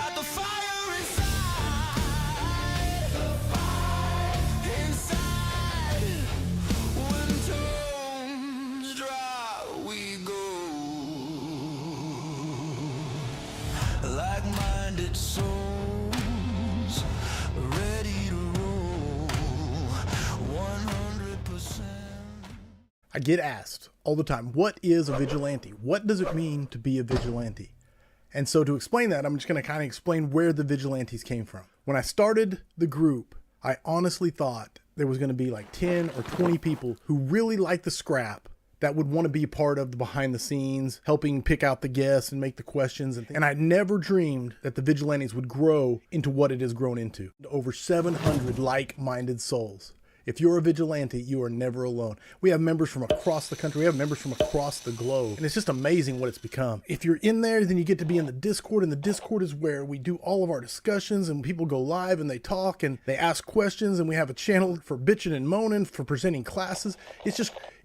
got the fire inside. The fire inside. When tones dry, we go. Like-minded souls, ready to roll. 100%. I get asked all the time, what is a vigilante? What does it mean to be a vigilante? And so to explain that, I'm just going to kind of explain where the Vigilantes came from. When I started the group, I honestly thought there was going to be like 10 or 20 people who really like the scrap that would want to be a part of the behind the scenes, helping pick out the guests and make the questions. And I never dreamed that the Vigilantes would grow into what it has grown into. Over 700 like-minded souls. If you're a vigilante, you are never alone. We have members from across the country. We have members from across the globe. And it's just amazing what it's become. If you're in there, then you get to be in the Discord. And the Discord is where we do all of our discussions and people go live and they talk and they ask questions. And we have a channel for bitching and moaning, for presenting classes.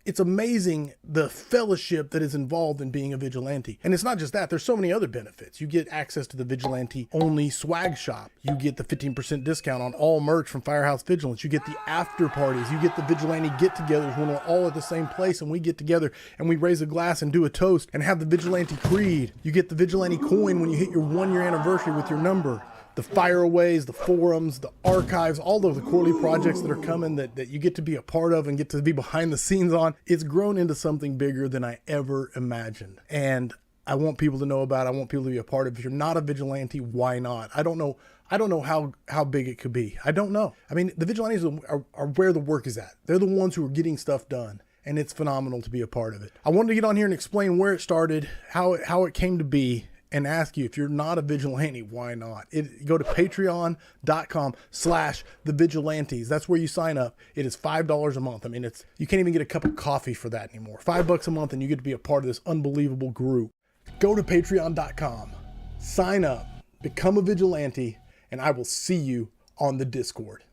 It's amazing the fellowship that is involved in being a vigilante. And it's not just that, there's so many other benefits. You get access to the vigilante only swag shop. You get the 15% discount on all merch from Firehouse Vigilance. You get the after parties. You get the vigilante get-togethers when we're all at the same place and we get together and we raise a glass and do a toast and have the vigilante creed. You get the vigilante coin when you hit your 1-year anniversary with your number. The fireaways, the forums, the archives, all of the quarterly projects that are coming that you get to be a part of and get to be behind the scenes on. It's grown into something bigger than I ever imagined. And I want people to know about it. I want people to be a part of it. If you're not a vigilante, why not? I don't know how big it could be. I don't know. I mean, the vigilantes are where the work is at. They're the ones who are getting stuff done. And it's phenomenal to be a part of it. I wanted to get on here and explain where it started, how it came to be, and ask you, if you're not a vigilante, why not? Go to patreon.com/thevigilantes. That's where you sign up. It is $5 a month. I mean, you can't even get a cup of coffee for that anymore. $5 a month and you get to be a part of this unbelievable group. Go to patreon.com, sign up, become a vigilante, and I will see you on the Discord.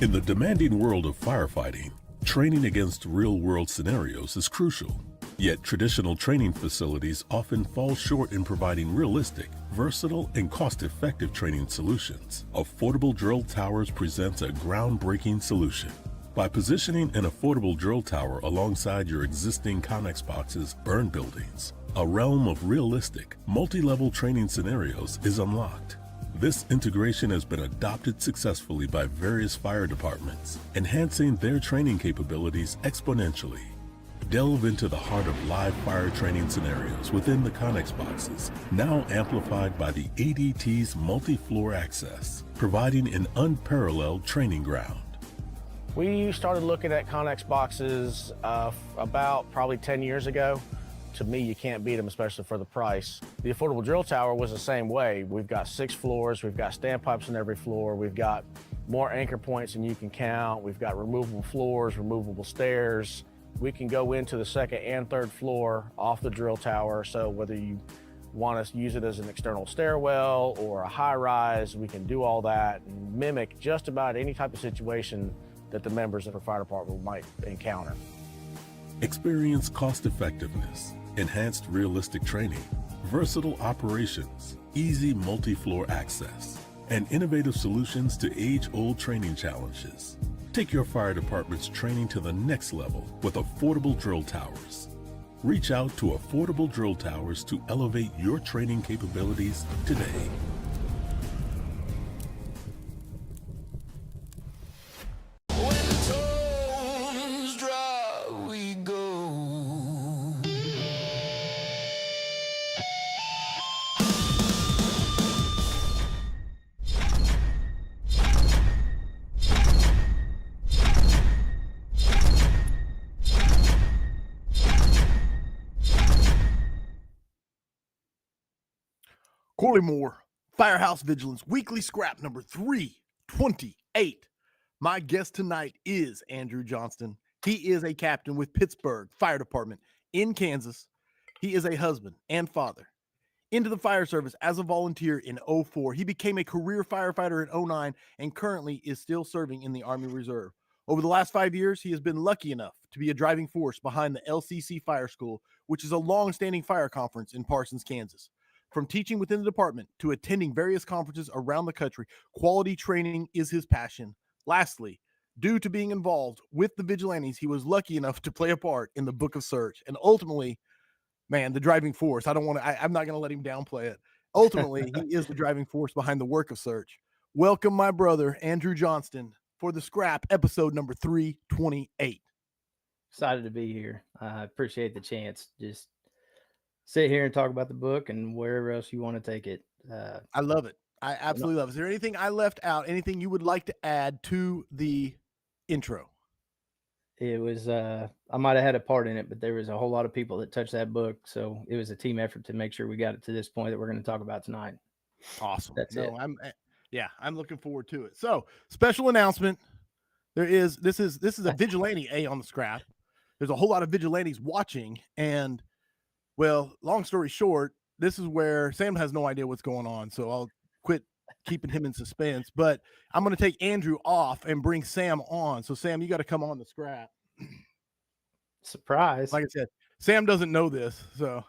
In the demanding world of firefighting, training against real-world scenarios is crucial. Yet traditional training facilities often fall short in providing realistic, versatile, and cost-effective training solutions. Affordable Drill Towers presents a groundbreaking solution. By positioning an affordable drill tower alongside your existing Connex boxes burn buildings, a realm of realistic, multi-level training scenarios is unlocked. This integration has been adopted successfully by various fire departments, enhancing their training capabilities exponentially. Delve into the heart of live fire training scenarios within the Connex boxes, now amplified by the ADT's multi-floor access, providing an unparalleled training ground. We started looking at Connex boxes about probably 10 years ago. To me, you can't beat them, especially for the price. The Affordable Drill Tower was the same way. We've got 6 floors, we've got standpipes on every floor, we've got more anchor points than you can count, we've got removable floors, removable stairs. We can go into the 2nd and 3rd floor off the drill tower, so whether you want to use it as an external stairwell or a high-rise, we can do all that and mimic just about any type of situation that the members of the fire department might encounter. Experience cost-effectiveness, enhanced realistic training, versatile operations, easy multi-floor access, and innovative solutions to age-old training challenges. Take your fire department's training to the next level with Affordable Drill Towers. Reach out to Affordable Drill Towers to elevate your training capabilities today. When tones dry, we go. Corley Moore, Firehouse Vigilance, weekly scrap number 328. My guest tonight is Andrew Johnston. He is a captain with Pittsburgh Fire Department in Kansas. He is a husband and father. Into the fire service as a volunteer in 2004. He became a career firefighter in 2009 and currently is still serving in the Army Reserve. Over the last 5 years, he has been lucky enough to be a driving force behind the LCC Fire School, which is a long-standing fire conference in Parsons, Kansas. From teaching within the department to attending various conferences around the country, quality training is his passion. Lastly, due to being involved with the Vigilantes, he was lucky enough to play a part in the Book of Search. And ultimately, man, the driving force. I'm not going to let him downplay it. Ultimately, he is the driving force behind the work of Search. Welcome, my brother, Andrew Johnston, for the Scrap, episode number 328. Excited to be here. I appreciate the chance. Just sit here and talk about the book and wherever else you want to take it. I love it. I absolutely love it. Is there anything I left out? Anything you would like to add to the intro? It was, I might have had a part in it, but there was a whole lot of people that touched that book. So it was a team effort to make sure we got it to this point that we're going to talk about tonight. Awesome. That's it. I'm looking forward to it. So, special announcement. This is a Vigilante A on the Scrap. There's a whole lot of Vigilantes watching, and well, long story short, this is where Sam has no idea what's going on, so I'll quit keeping him in suspense. But I'm going to take Andrew off and bring Sam on. So, Sam, you got to come on the Scrap. Surprise. Like I said, Sam doesn't know this, so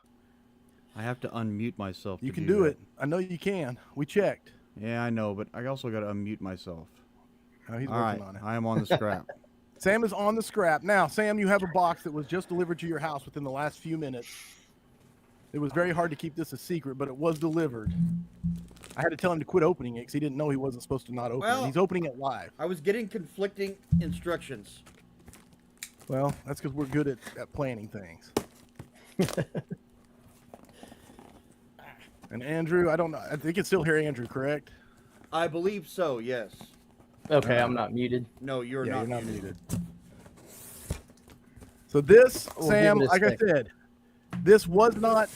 I have to unmute myself. you can do it. I know you can. We checked. Yeah, I know, but I also got to unmute myself. Oh, he's All working right, on it. I am on the Scrap. Sam is on the Scrap. Now, Sam, you have a box that was just delivered to your house within the last few minutes. It was very hard to keep this a secret, but it was delivered. I had to tell him to quit opening it because he didn't know he wasn't supposed to not open it. He's opening it live. I was getting conflicting instructions. Well, that's because we're good at planning things. And Andrew, I don't know. I think you can still hear Andrew, correct? I believe so, yes. Okay, I'm not muted. No, you're Yeah, not you're not muted. muted. So this, We'll Sam, give it a like I second. said, this was not.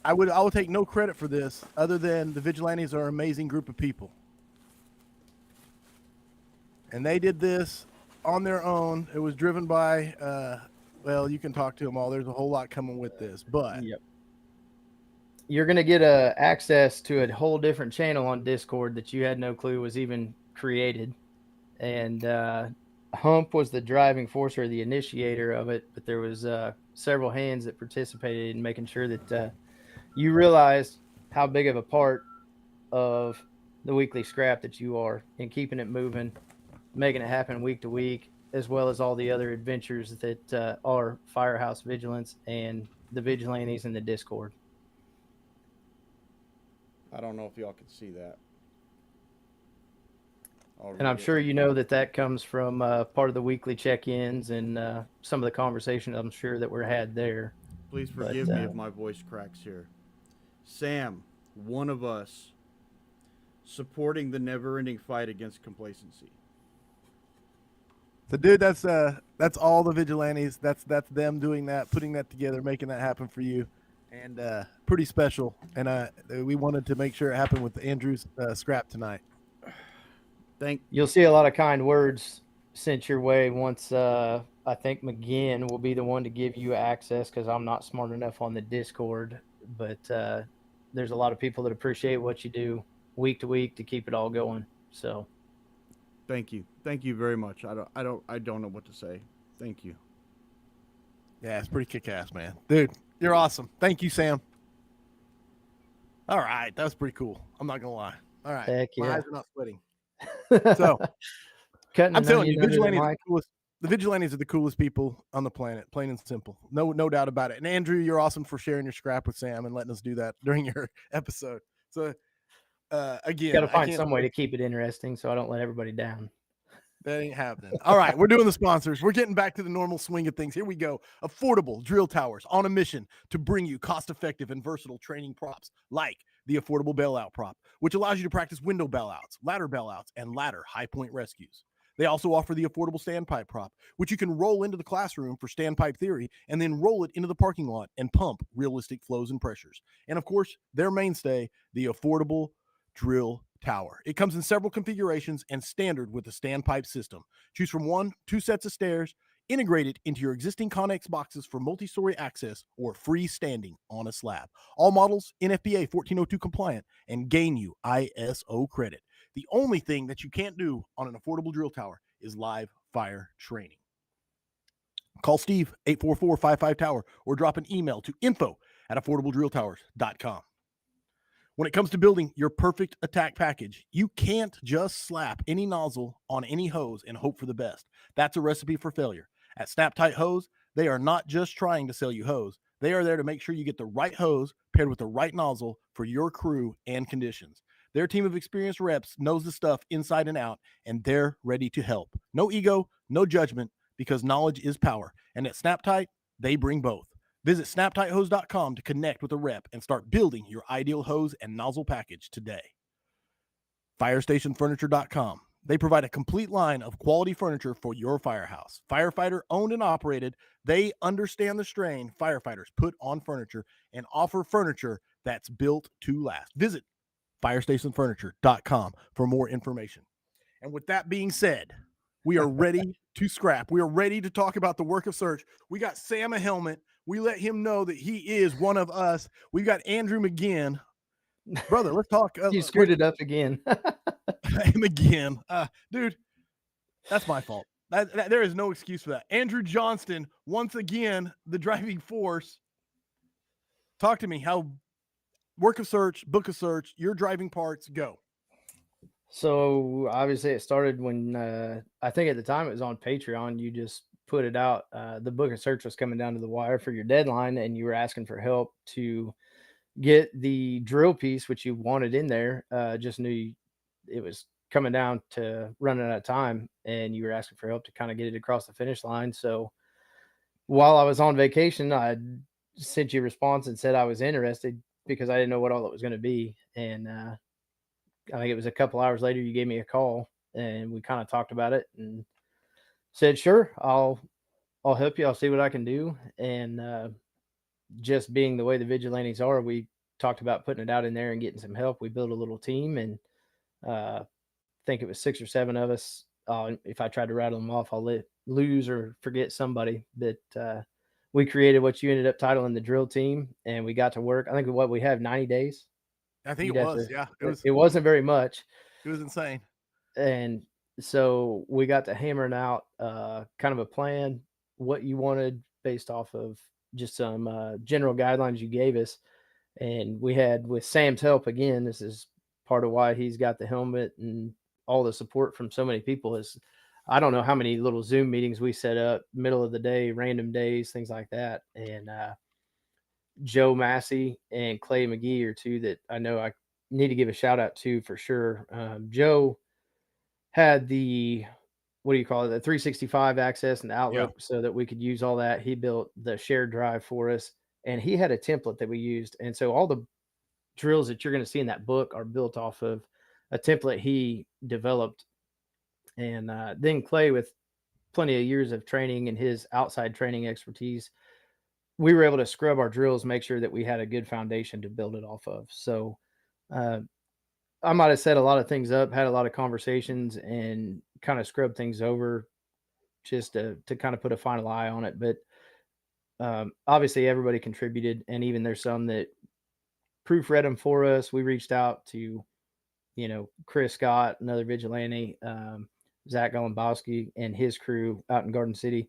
I will take no credit for this, other than the Vigilantes are an amazing group of people, and they did this on their own. It was driven by. Well, you can talk to them all. There's a whole lot coming with this, but Yep. You're going to get access to a whole different channel on Discord that you had no clue was even created. And Hump was the driving force or the initiator of it, but there was several hands that participated in making sure that you realized how big of a part of the weekly Scrap that you are in keeping it moving, making it happen week to week, as well as all the other adventures that are Firehouse Vigilance and the Vigilantes in the Discord. I don't know if y'all can see that. And I'm sure you know that comes from part of the weekly check-ins and some of the conversations I'm sure that were had there. Please forgive me if my voice cracks here. Sam, one of us, supporting the never-ending fight against complacency. So, dude, that's all the Vigilantes. That's them doing that, putting that together, making that happen for you, and pretty special. And we wanted to make sure it happened with Andrew's Scrap tonight. You'll see a lot of kind words sent your way once I think McGinn will be the one to give you access because I'm not smart enough on the Discord. But there's a lot of people that appreciate what you do week to week to keep it all going. So Thank you very much. I don't know what to say. Thank you. Yeah, it's pretty kick-ass, man. Dude, you're awesome. Thank you, Sam. All right, that was pretty cool. I'm not gonna lie. All right, Heck my yeah. eyes are not sweating. So cutting I'm an telling you, onion under the Vigilantes are mic. the coolest. The Vigilantes are the coolest people on the planet, plain and simple. No doubt about it. And Andrew, you're awesome for sharing your Scrap with Sam and letting us do that during your episode. So again, Got to I find can't- some way to keep it interesting so I don't let everybody down. That ain't happening. All right, we're doing the sponsors. We're getting back to the normal swing of things. Here we go. Affordable Drill Towers on a mission to bring you cost-effective and versatile training props like the Affordable Bailout Prop, which allows you to practice window bailouts, ladder bailouts, and ladder high-point rescues. They also offer the Affordable Standpipe Prop, which you can roll into the classroom for standpipe theory and then roll it into the parking lot and pump realistic flows and pressures. And, of course, their mainstay, the Affordable Drill Tower. It comes in several configurations and standard with the standpipe system. Choose from 2 sets of stairs, integrated into your existing Connex boxes for multi-story access or freestanding on a slab. All models NFPA 1402 compliant and gain you ISO credit. The only thing that you can't do on an Affordable Drill Tower is live fire training. Call Steve 844-55-TOWER or drop an email to info@affordabledrilltowers.com. When it comes to building your perfect attack package, you can't just slap any nozzle on any hose and hope for the best. That's a recipe for failure. At Snap Tight Hose, they are not just trying to sell you hose. They are there to make sure you get the right hose paired with the right nozzle for your crew and conditions. Their team of experienced reps knows the stuff inside and out, and they're ready to help. No ego, no judgment, because knowledge is power. And at Snap Tight, they bring both. Visit snaptighthose.com to connect with a rep and start building your ideal hose and nozzle package today. FirestationFurniture.com. They provide a complete line of quality furniture for your firehouse. Firefighter owned and operated, they understand the strain firefighters put on furniture and offer furniture that's built to last. Visit FirestationFurniture.com for more information. And with that being said, we are ready to scrap. We are ready to talk about the work of search. We got Sam a helmet. We let him know that he is one of us. We've got Andrew McGinn. Brother, let's talk. You screwed it up again. McGinn. Dude, that's my fault. There is no excuse for that. Andrew Johnston, once again, the driving force. Talk to me. How work of search, book of search, your driving parts, go. So obviously it started when I think at the time it was on Patreon. You just put it out. The book of search was coming down to the wire for your deadline, and you were asking for help to get the drill piece, which you wanted in there. Just knew it was coming down to running out of time, and you were asking for help to kind of get it across the finish line. So while I was on vacation, I sent you a response and said I was interested because I didn't know what all it was going to be. And I think it was a couple hours later, you gave me a call and we kind of talked about it and said, sure, I'll help you. I'll see what I can do. And just being the way the Vigilantes are, we talked about putting it out in there and getting some help. We built a little team, and I think it was 6 or 7 of us. If I tried to rattle them off, I'll lose or forget somebody. But we created what you ended up titling the drill team, and we got to work. I think we have 90 days. I think it was. Yeah, it wasn't very much. It was insane. And so we got to hammering out kind of a plan, what you wanted based off of just some general guidelines you gave us. And we had, with Sam's help, again, this is part of why he's got the helmet and all the support from so many people, is I don't know how many little Zoom meetings we set up, middle of the day, random days, things like that. And Joe Massey and Clay McGee are two that I know I need to give a shout out to for sure. Joe had the 365 access and Outlook, so that we could use all that. He built the shared drive for us, and he had a template that we used. And so all the drills that you're going to see in that book are built off of a template he developed. And then Clay, with plenty of years of training and his outside training expertise, we were able to scrub our drills, make sure that we had a good foundation to build it off of. So I might have set a lot of things up, had a lot of conversations, and kind of scrubbed things over just to kind of put a final eye on it. But obviously everybody contributed, and even there's some that proofread them for us. We reached out to, Chris Scott, another vigilante, Zach Golombowski and his crew out in Garden City.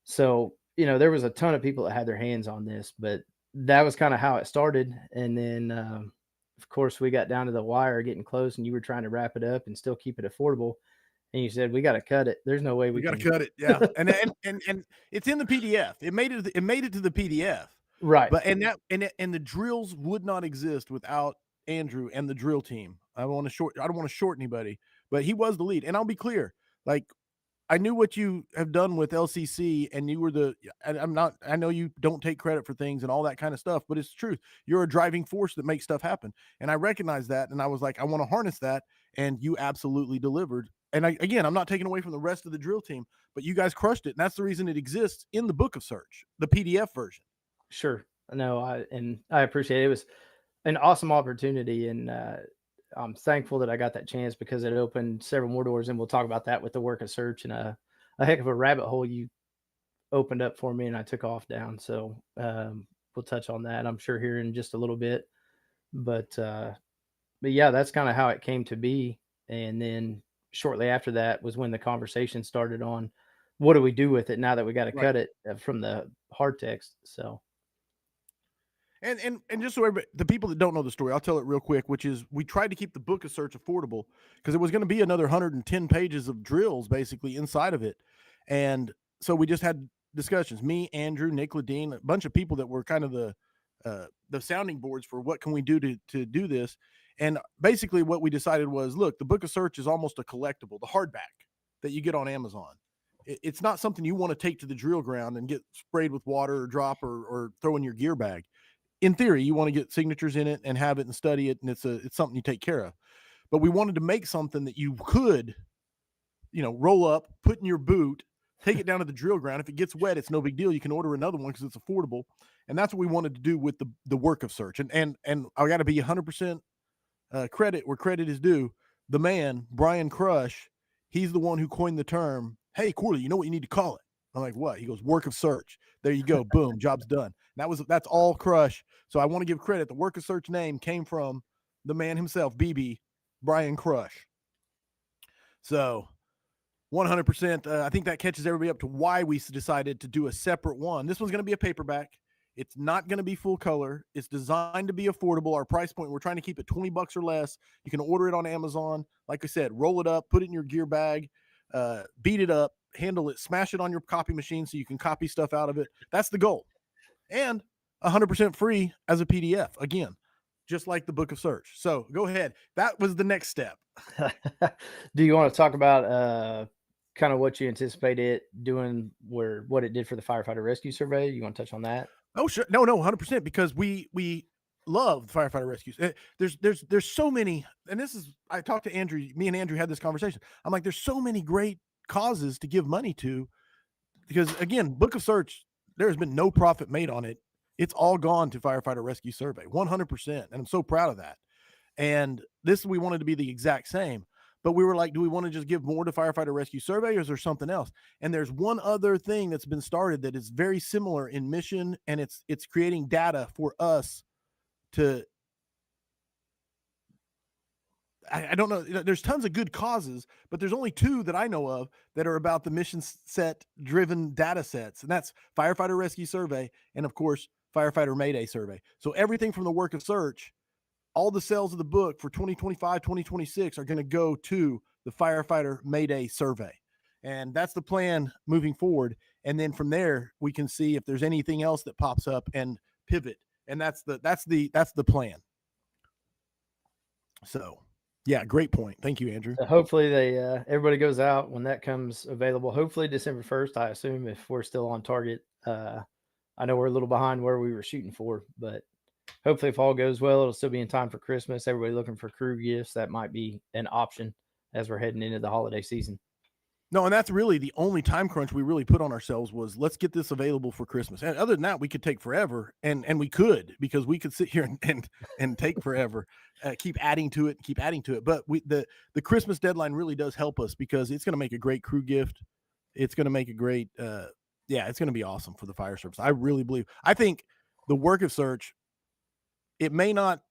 So, there was a ton of people that had their hands on this, but that was kind of how it started. And then, of course, we got down to the wire getting close, and you were trying to wrap it up and still keep it affordable. And you said, we got to cut it. There's no way we got to cut it. Yeah. and it's in the PDF. It made it to the PDF. Right. But and the drills would not exist without Andrew and the drill team. I don't want to short anybody, but he was the lead. And I'll be clear, like, I knew what you have done with LCC, and you were I know you don't take credit for things and all that kind of stuff, but it's the truth. You're a driving force that makes stuff happen. And I recognize that. And I was like, I want to harness that. And you absolutely delivered. And I'm not taking away from the rest of the drill team, but you guys crushed it. And that's the reason it exists in the book of search, the PDF version. Sure. No, I appreciate it. It was an awesome opportunity. And I'm thankful that I got that chance, because it opened several more doors, and we'll talk about that with the work of search, and a heck of a rabbit hole you opened up for me and I took off down. So we'll touch on that, I'm sure, here in just a little bit. But yeah, that's kind of how it came to be. And then shortly after that was when the conversation started on what do we do with it now that we got to cut it from the hard text. So. And just so everybody, the people that don't know the story, I'll tell it real quick, which is we tried to keep the book of search affordable because it was going to be another 110 pages of drills basically inside of it. And so we just had discussions, me, Andrew, Nick Ledeen, a bunch of people that were kind of the sounding boards for what can we do to do this. And basically what we decided was, look, the book of search is almost a collectible, the hardback that you get on Amazon. It's not something you want to take to the drill ground and get sprayed with water or drop or throw in your gear bag. In theory, you want to get signatures in it and have it and study it, and it's something you take care of. But we wanted to make something that you could, roll up, put in your boot, take it down to the drill ground. If it gets wet, it's no big deal. You can order another one because it's affordable. And that's what we wanted to do with the work of search. And I got to be 100% credit where credit is due. The man, Brian Crush, he's the one who coined the term, hey, Corley, you know what you need to call it? I'm like, what? He goes, work of search. There you go. Boom. Job's done. That's all Crush. So I want to give credit. The work of search name came from the man himself, BB, Brian Crush. So 100%. I think that catches everybody up to why we decided to do a separate one. This one's going to be a paperback. It's not going to be full color. It's designed to be affordable. Our price point, we're trying to keep it $20 or less. You can order it on Amazon. Like I said, roll it up, put it in your gear bag, beat it up, handle it, smash it on your copy machine so you can copy stuff out of it. That's the goal. And 100% free as a PDF. Again, just like the book of search. So go ahead. That was the next step. Do you want to talk about kind of what you anticipate it doing, what it did for the firefighter rescue survey? You want to touch on that? Oh, sure. No, 100%, because we love firefighter rescues. There's so many, and I talked to Andrew, me and Andrew had this conversation. I'm like, there's so many great causes to give money to, because again, book of search, there's been no profit made on it. It's all gone to firefighter rescue survey, 100%. And I'm so proud of that. And this, we wanted to be the exact same, but we were like, do we want to just give more to firefighter rescue survey, or is there something else? And there's one other thing that's been started that is very similar in mission, and it's creating data for us to, I don't know. There's tons of good causes, but there's only two that I know of that are about the mission set driven data sets. And that's firefighter rescue survey. And of course, firefighter Mayday survey. So everything from the work of search, all the sales of the book for 2025, 2026 are going to go to the firefighter Mayday survey. And that's the plan moving forward. And then from there, we can see if there's anything else that pops up and pivot. And that's the plan. So yeah, great point. Thank you, Andrew. So hopefully everybody goes out when that comes available. Hopefully December 1st, I assume, if we're still on target. I know we're a little behind where we were shooting for, but hopefully if all goes well, it'll still be in time for Christmas. Everybody looking for crew gifts, that might be an option as we're heading into the holiday season. No, and that's really the only time crunch we really put on ourselves was, let's get this available for Christmas. And other than that, we could take forever, and we could, because we could sit here and take forever, keep adding to it. But the Christmas deadline really does help us, because it's going to make a great crew gift. It's going to make a great, it's going to be awesome for the fire service. I really believe. I think the work of search, it may not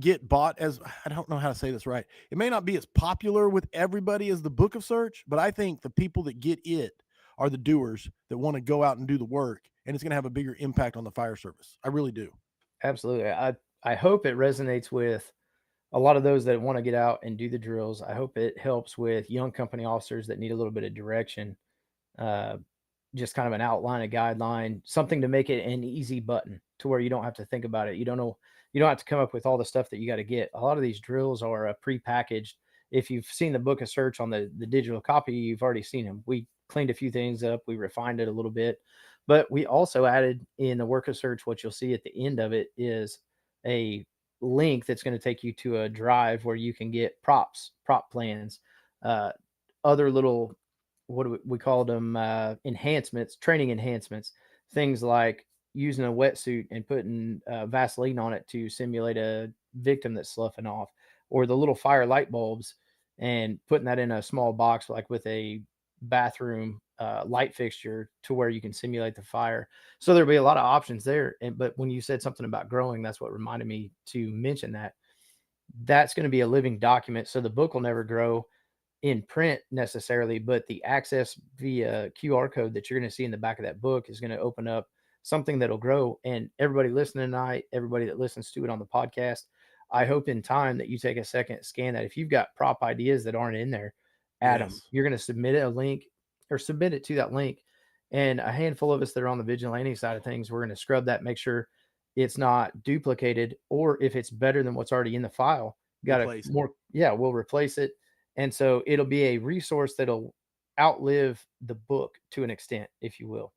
get bought as, I don't know how to say this right. It may not be as popular with everybody as the book of search, but I think the people that get it are the doers that want to go out and do the work, and it's going to have a bigger impact on the fire service. I really do. Absolutely. I hope it resonates with a lot of those that want to get out and do the drills. I hope it helps with young company officers that need a little bit of direction, just kind of an outline, a guideline, something to make it an easy button to where you don't have to think about it. You don't have to come up with all the stuff that you got to get. A lot of these drills are pre-packaged. If you've seen the book of search on the digital copy, you've already seen them. We cleaned a few things up. We refined it a little bit, but we also added in the work of search, what you'll see at the end of it is a link that's going to take you to a drive where you can get prop plans, other little, what do we call them, enhancements, training enhancements, things like using a wetsuit and putting Vaseline on it to simulate a victim that's sloughing off, or the little fire light bulbs and putting that in a small box, like with a bathroom light fixture, to where you can simulate the fire. So there'll be a lot of options there. But when you said something about growing, that's what reminded me to mention that. That's going to be a living document. So the book will never grow in print necessarily, but the access via QR code that you're going to see in the back of that book is going to open up something that'll grow. And everybody listening tonight, everybody that listens to it on the podcast, I hope in time that you take a second, scan that. If you've got prop ideas that aren't in there, add them. Yes. You're going to submit a link or submit it to that link. And a handful of us that are on the vigilante side of things, we're going to scrub that, make sure it's not duplicated, or if it's better than what's already in the file, got to Replace it. more. Yeah, we'll replace it. And so it'll be a resource that'll outlive the book to an extent, if you will.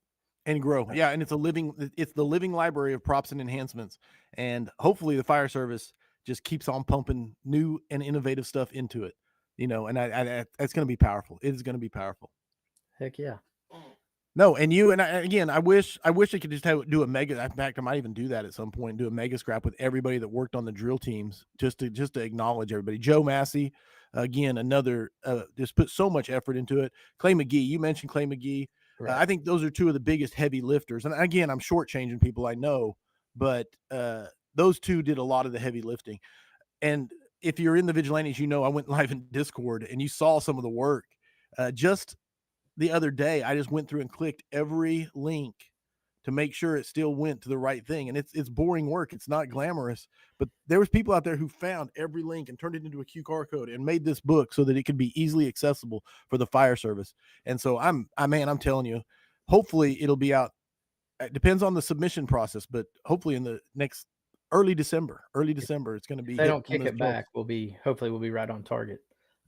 And grow. Yeah, and it's the living library of props and enhancements. And hopefully the fire service just keeps on pumping new and innovative stuff into it. You know, and it's going to be powerful. It is going to be powerful. Heck yeah. No, and I wish I could just do a mega. In fact, I might even do that at some point. Do a mega scrap with everybody that worked on the drill teams, just to acknowledge everybody. Joe Massey, again, another just put so much effort into it. Clay McGee, you mentioned Clay McGee. Right. I think those are two of the biggest heavy lifters. And again, I'm shortchanging people, I know, but those two did a lot of the heavy lifting. And if you're in the Vigilantes, you know I went live in Discord and you saw some of the work. Just the other day, I just went through and clicked every link to make sure it still went to the right thing. And it's boring work. It's not glamorous, but there was people out there who found every link and turned it into a QR code and made this book so that it could be easily accessible for the fire service. And so I'm telling you, hopefully it'll be out. It depends on the submission process, but hopefully in the next early December, it's going to be. If they don't kick it back, hopefully we'll be right on target.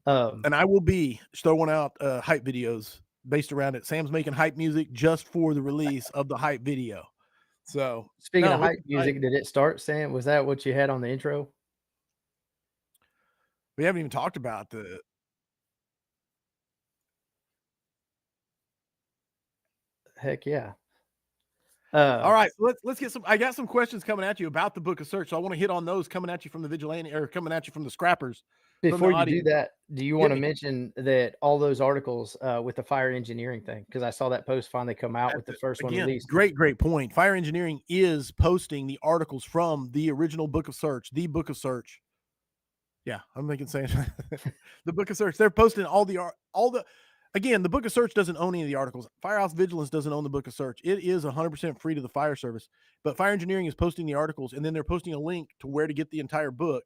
And I will be throwing out hype videos based around it. Sam's making hype music just for the release of the hype video. So speaking of hype music, did it start, Sam? Was that what you had on the intro? We haven't even talked about the. Heck yeah. All right, so let's get some. I got some questions coming at you about the Book of Search. So I want to hit on those coming at you from the Vigilante or coming at you from the scrappers. Before you do that, do you want to mention that all those articles with the fire engineering thing? Because I saw that post finally come out with the first one released. Great point. Fire engineering is posting the articles from the original Book of Search, the Book of Search. Yeah, I'm making sense. The Book of Search. They're posting all the. Again, the Book of Search doesn't own any of the articles. Firehouse Vigilance doesn't own the Book of Search. It is 100% free to the fire service. But Fire Engineering is posting the articles, and then they're posting a link to where to get the entire book,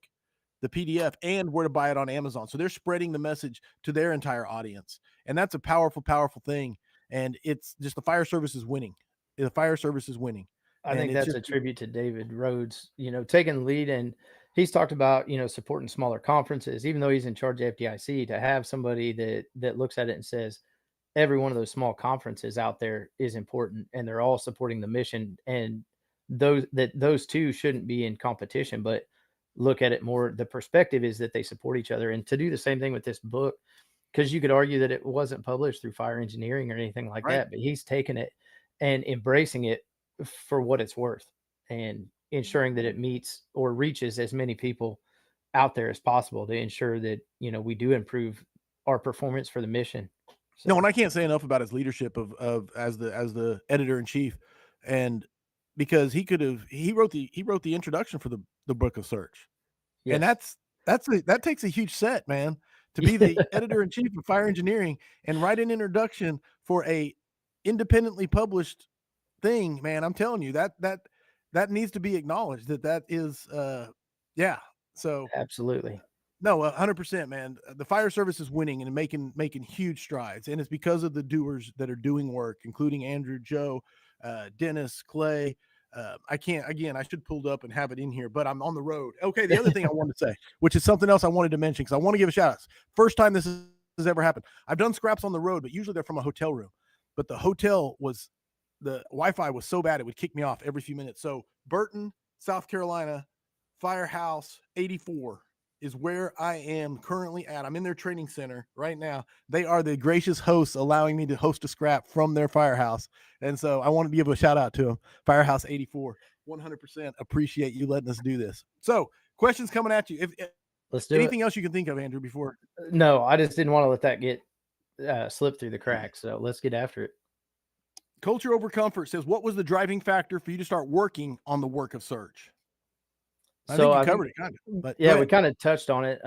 the PDF, and where to buy it on Amazon. So they're spreading the message to their entire audience. And that's a powerful, powerful thing. And it's just the fire service is winning. The fire service is winning. I think that's a tribute to David Rhodes, taking the lead. And he's talked about, supporting smaller conferences, even though he's in charge of FDIC, to have somebody that looks at it and says, every one of those small conferences out there is important and they're all supporting the mission. And those two shouldn't be in competition, but look at it more. The perspective is that they support each other. And to do the same thing with this book, because you could argue that it wasn't published through Fire Engineering or anything like that, but he's taken it and embracing it for what it's worth and ensuring that it meets or reaches as many people out there as possible to ensure that, we do improve our performance for the mission. So. No, and I can't say enough about his leadership of as the editor in chief, and because he wrote the introduction for the Book of Search, yes. And that takes a huge set, man, to be the editor in chief of Fire Engineering and write an introduction for a independently published thing, man. I'm telling you that needs to be acknowledged. That is, So absolutely. No, 100%, man. The fire service is winning and making huge strides, and it's because of the doers that are doing work, including Andrew, Joe, Dennis, Clay. I should pull it up and have it in here, but I'm on the road. Okay, the other thing I wanted to say, which is something else I wanted to mention, because I want to give a shout out. First time this has ever happened. I've done scraps on the road, but usually they're from a hotel room. But the hotel the Wi-Fi was so bad it would kick me off every few minutes. So Burton, South Carolina, Firehouse 84 is where I am currently at. I'm in their training center right now. They are the gracious hosts allowing me to host a scrap from their firehouse. And so I wanted to give a shout out to them. Firehouse 84, 100% appreciate you letting us do this. So questions coming at you. Let's do anything else you can think of, Andrew, before? No, I just didn't want to let that get slip through the cracks. So let's get after it. Culture over comfort says, what was the driving factor for you to start working on the work of search? I think you covered it kind of. But yeah, we kind of touched on it.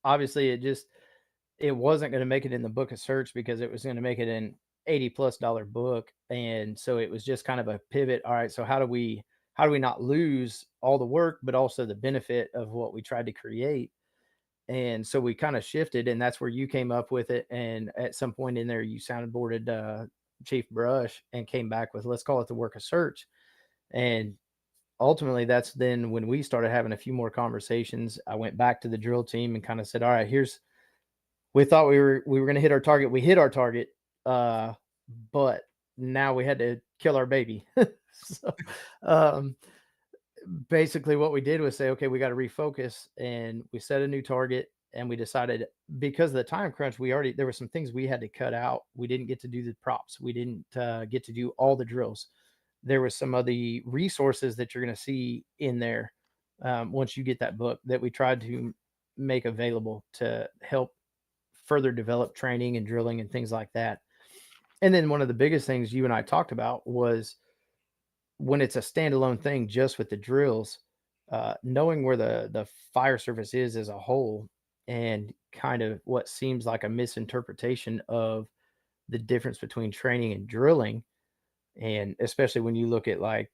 Obviously, it wasn't going to make it in the Book of Search because it was going to make it in $80+ book. And so it was just kind of a pivot. All right, so how do we not lose all the work, but also the benefit of what we tried to create? And so we kind of shifted, and that's where you came up with it. And at some point in there, you soundboarded Chief Brush and came back with, let's call it the work of search. And ultimately, that's then when we started having a few more conversations. I went back to the drill team and kind of said, all right, we thought we were going to hit our target. We hit our target, but now we had to kill our baby. So basically what we did was say, okay, we got to refocus, and we set a new target. And we decided, because of the time crunch, there were some things we had to cut out. We didn't get to do the props. We didn't get to do all the drills. There was some of the resources that you're going to see in there once you get that book that we tried to make available to help further develop training and drilling and things like that. And then one of the biggest things you and I talked about was, when it's a standalone thing just with the drills, knowing where the fire service is as a whole, and kind of what seems like a misinterpretation of the difference between training and drilling. And especially when you look at like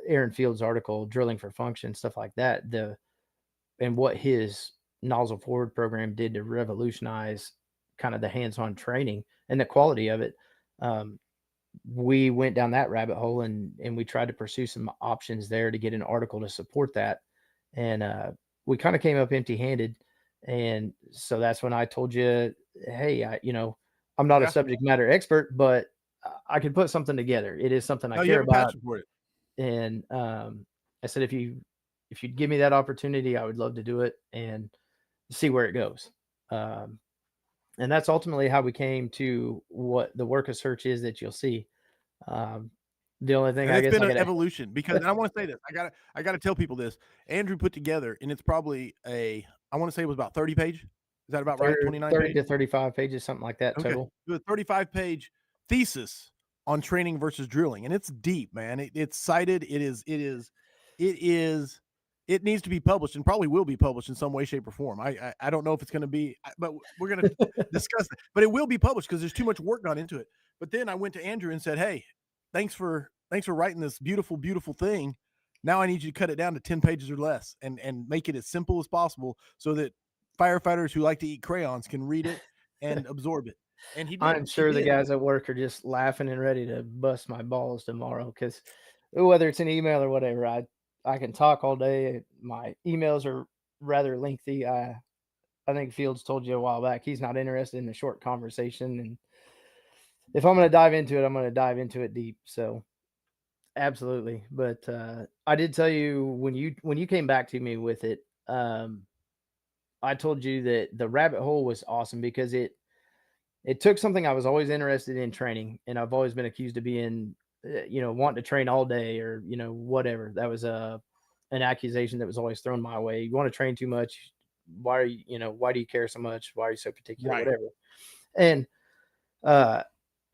Aaron Field's article, Drilling for Function, stuff like that, and what his nozzle forward program did to revolutionize kind of the hands-on training and the quality of it. We went down that rabbit hole, and we tried to pursue some options there to get an article to support that. And we kind of came up empty-handed. And so that's when I told you, hey, I'm not a subject matter expert, but I could put something together. It is something I care about. For it. And I said, if you'd give me that opportunity, I would love to do it and see where it goes. And that's ultimately how we came to what the work of search is that you'll see. The only thing, it's been an evolution, because I want to say this. I gotta tell people this. Andrew put together, and it's probably I want to say it was about 30 page. Is that about right? 29 30 to 35 pages, something like that total. It was a 35-page thesis on training versus drilling, and it's deep, man. It's cited. It needs to be published, and probably will be published in some way, shape, or form. I don't know if it's going to be, but we're going to discuss it. But it will be published because there's too much work gone into it. But then I went to Andrew and said, hey, thanks for writing this beautiful, beautiful thing. Now I need you to cut it down to 10 pages or less, and make it as simple as possible, so that firefighters who like to eat crayons can read it and absorb it. And he did. I'm sure the guys at work are just laughing and ready to bust my balls tomorrow, because whether it's an email or whatever, I can talk all day. My emails are rather lengthy. I think Fields told you a while back, he's not interested in a short conversation. And if I'm going to dive into it, I'm going to dive into it deep. So absolutely. But I did tell you when you came back to me with it, I told you that the rabbit hole was awesome, because it took something I was always interested in training. And I've always been accused of being, wanting to train all day, or, whatever. That was an accusation that was always thrown my way. You want to train too much. Why are you, why do you care so much? Why are you so particular? Right. Whatever. And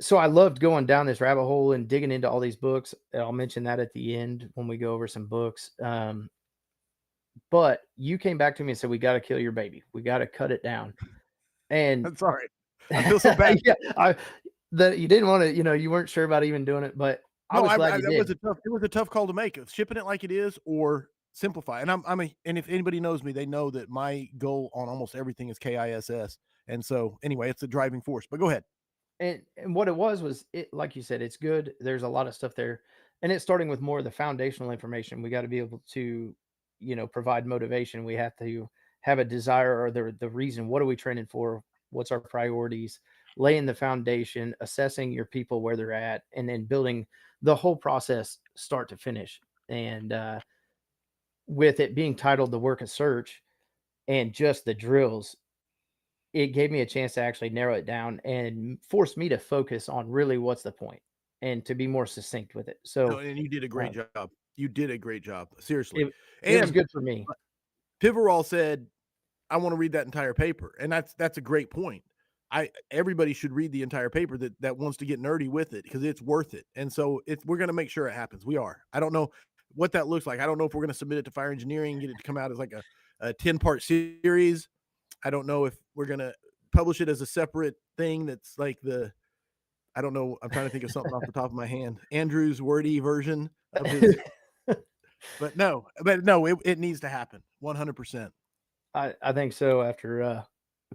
so I loved going down this rabbit hole and digging into all these books. I'll mention that at the end when we go over some books. But you came back to me and said, we got to kill your baby. We got to cut it down. And I'm sorry. I feel so bad. Yeah, that you didn't want to, you weren't sure about even doing it, but I was glad you did. It was a tough call to make, of shipping it like it is or simplify. And and if anybody knows me, they know that my goal on almost everything is KISS. And so anyway, it's a driving force, but go ahead. And what it was it, like you said, it's good. There's a lot of stuff there, and it's starting with more of the foundational information. We got to be able to, provide motivation. We have to have a desire, or the reason. What are we training for? What's our priorities? Laying the foundation, assessing your people where they're at, and then building the whole process start to finish. And with it being titled The Work of Search and just the drills, it gave me a chance to actually narrow it down and force me to focus on really what's the point, and to be more succinct with it. So, and you did a great job. You did a great job. Seriously. It was good for me. Piverall said, I want to read that entire paper. And that's a great point. Everybody should read the entire paper that wants to get nerdy with it, because it's worth it. And so we're going to make sure it happens. We are. I don't know what that looks like. I don't know if we're going to submit it to fire engineering, get it to come out as like a 10-part series. I don't know if we're going to publish it as a separate thing that's like I don't know. I'm trying to think of something off the top of my hand. Andrew's wordy version of his, but no, it needs to happen 100%. I think so. After a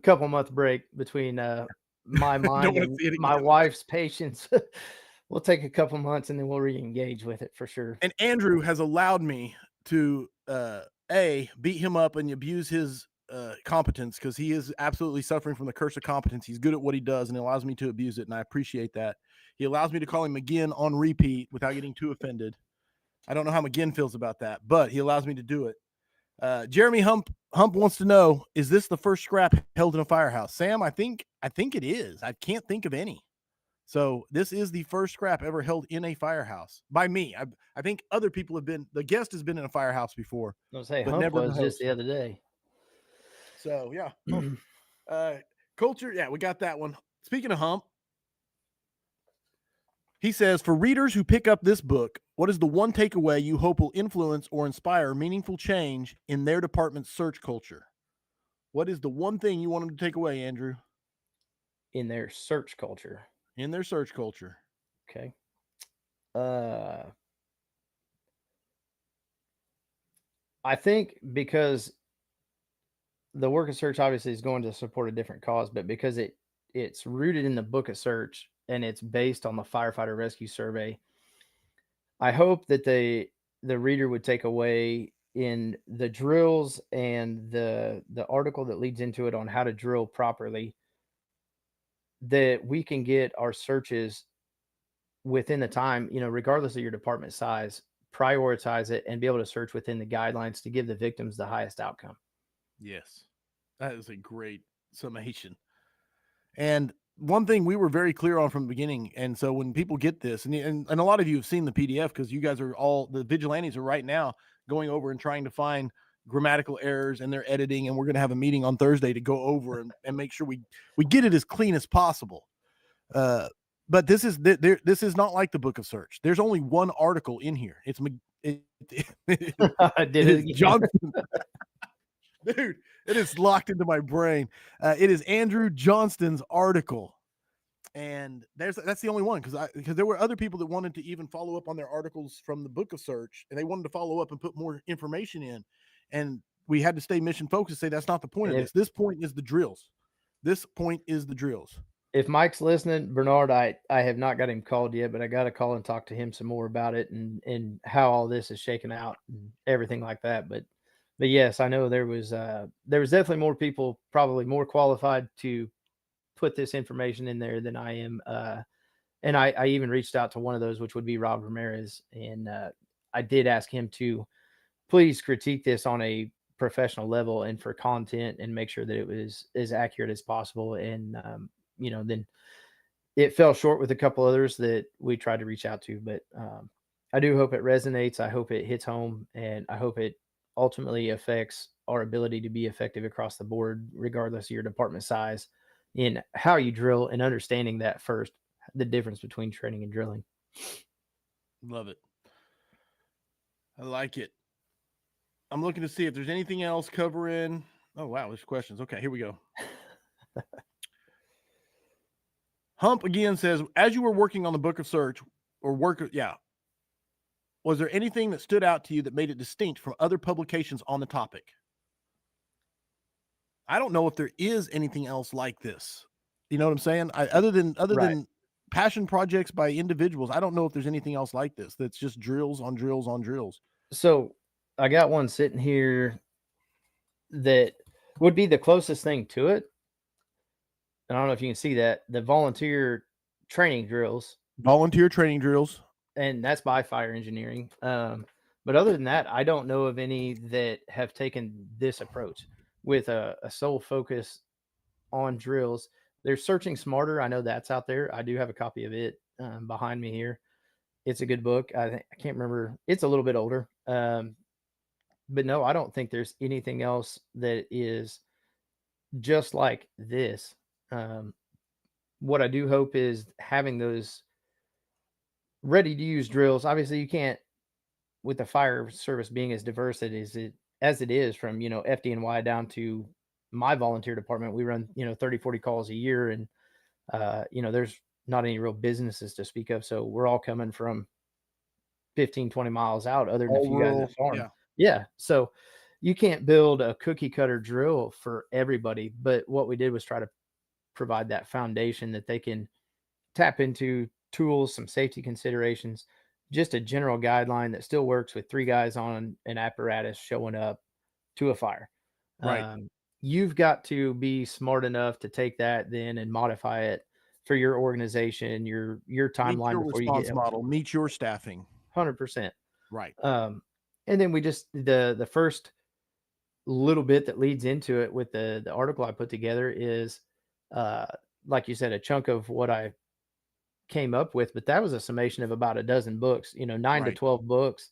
couple month break between my mind wanna and see it my again. wife's patience, we'll take a couple months and then we'll re-engage with it for sure. And Andrew has allowed me to beat him up and abuse his competence, because he is absolutely suffering from the curse of competence. He's good at what he does, and he allows me to abuse it, and I appreciate that. He allows me to call him McGinn on repeat without getting too offended. I don't know how McGinn feels about that, but he allows me to do it. Jeremy Hump wants to know, is this the first scrap held in a firehouse? Sam, I think it is. I can't think of any. So this is the first scrap ever held in a firehouse by me. I think other people have been, the guest has been in a firehouse before. I'll say but Hump never the was just host. the other day. So yeah. Culture. Yeah, we got that one. Speaking of Hump, he says, for readers who pick up this book, what is the one takeaway you hope will influence or inspire meaningful change in their department's search culture? What is the one thing you want them to take away, Andrew? In their search culture. In their search culture. Okay. I think because the work of search obviously is going to support a different cause, but because it's rooted in the book of search and it's based on the firefighter rescue survey, I hope that the reader would take away in the drills and the article that leads into it on how to drill properly, that we can get our searches within the time, regardless of your department size, prioritize it and be able to search within the guidelines to give the victims the highest outcome. Yes, that is a great summation. And one thing we were very clear on from the beginning, and so when people get this, and a lot of you have seen the PDF, because you guys are all, the Vigilantes are right now going over and trying to find grammatical errors and their editing, and we're going to have a meeting on Thursday to go over and make sure we get it as clean as possible. But this is not like the book of search. There's only one article in here. It's Johnston. Dude, it is locked into my brain. It is Andrew Johnston's article, and that's the only one, because there were other people that wanted to even follow up on their articles from the book of search, and they wanted to follow up and put more information in, and we had to stay mission focused. Say that's not the point of this. This point is the drills. This point is the drills. If Mike's listening, Bernard, I have not got him called yet, but I got to call and talk to him some more about it and how all this is shaken out and everything like that. But yes, I know there was definitely more people, probably more qualified to put this information in there than I am. And I even reached out to one of those, which would be Rob Ramirez. And I did ask him to please critique this on a professional level and for content, and make sure that it was as accurate as possible. And, then it fell short with a couple others that we tried to reach out to, but I do hope it resonates. I hope it hits home, and I hope it ultimately affects our ability to be effective across the board, regardless of your department size, in how you drill and understanding that first, the difference between training and drilling. Love it. I like it. I'm looking to see if there's anything else covering. Oh, wow. There's questions. Okay, here we go. Hump again says, as you were working on the book of search was there anything that stood out to you that made it distinct from other publications on the topic? I don't know if there is anything else like this. You know what I'm saying? Other than passion projects by individuals, I don't know if there's anything else like this that's just drills on drills on drills. So I got one sitting here that would be the closest thing to it. And I don't know if you can see that, the volunteer training drills. And that's by Fire Engineering. But other than that, I don't know of any that have taken this approach with a sole focus on drills. They're Searching Smarter. I know that's out there. I do have a copy of it behind me here. It's a good book. I can't remember. It's a little bit older. But no, I don't think there's anything else that is just like this. What I do hope is having those ready to use drills. Obviously, you can't, with the fire service being as diverse as it is, from FDNY down to my volunteer department, we run 30-40 calls a year, and there's not any real businesses to speak of. So we're all coming from 15, 20 miles out, other than a All few guys rural, that farm. yeah. Yeah. So you can't build a cookie cutter drill for everybody. But what we did was try to provide that foundation that they can tap into tools, some safety considerations, just a general guideline that still works with 3 guys on an apparatus showing up to a fire. Right. You've got to be smart enough to take that then and modify it for your organization, your Meet timeline your before you get response model, meet your staffing. 100%. Right. And then we just the first little bit that leads into it with the article I put together is like you said, a chunk of what I came up with, but that was a summation of about a dozen books, 9 to Right. 12 books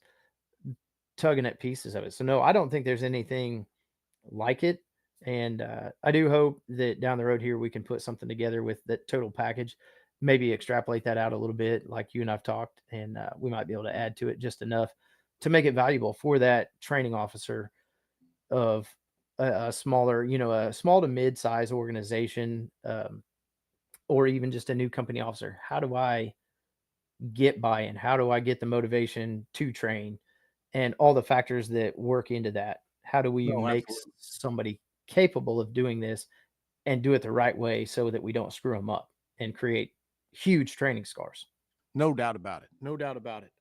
tugging at pieces of it. So no, I don't think there's anything like it. And I do hope that down the road here we can put something together with that total package, maybe extrapolate that out a little bit, like you and I've talked, and we might be able to add to it just enough to make it valuable for that training officer of a smaller, a small to mid-size organization, or even just a new company officer. How do I get buy-in? How do I get the motivation to train, and all the factors that work into that? How do we No, make absolutely. somebody capable of doing this and do it the right way so that we don't screw them up and create huge training scars? No doubt about it. No doubt about it.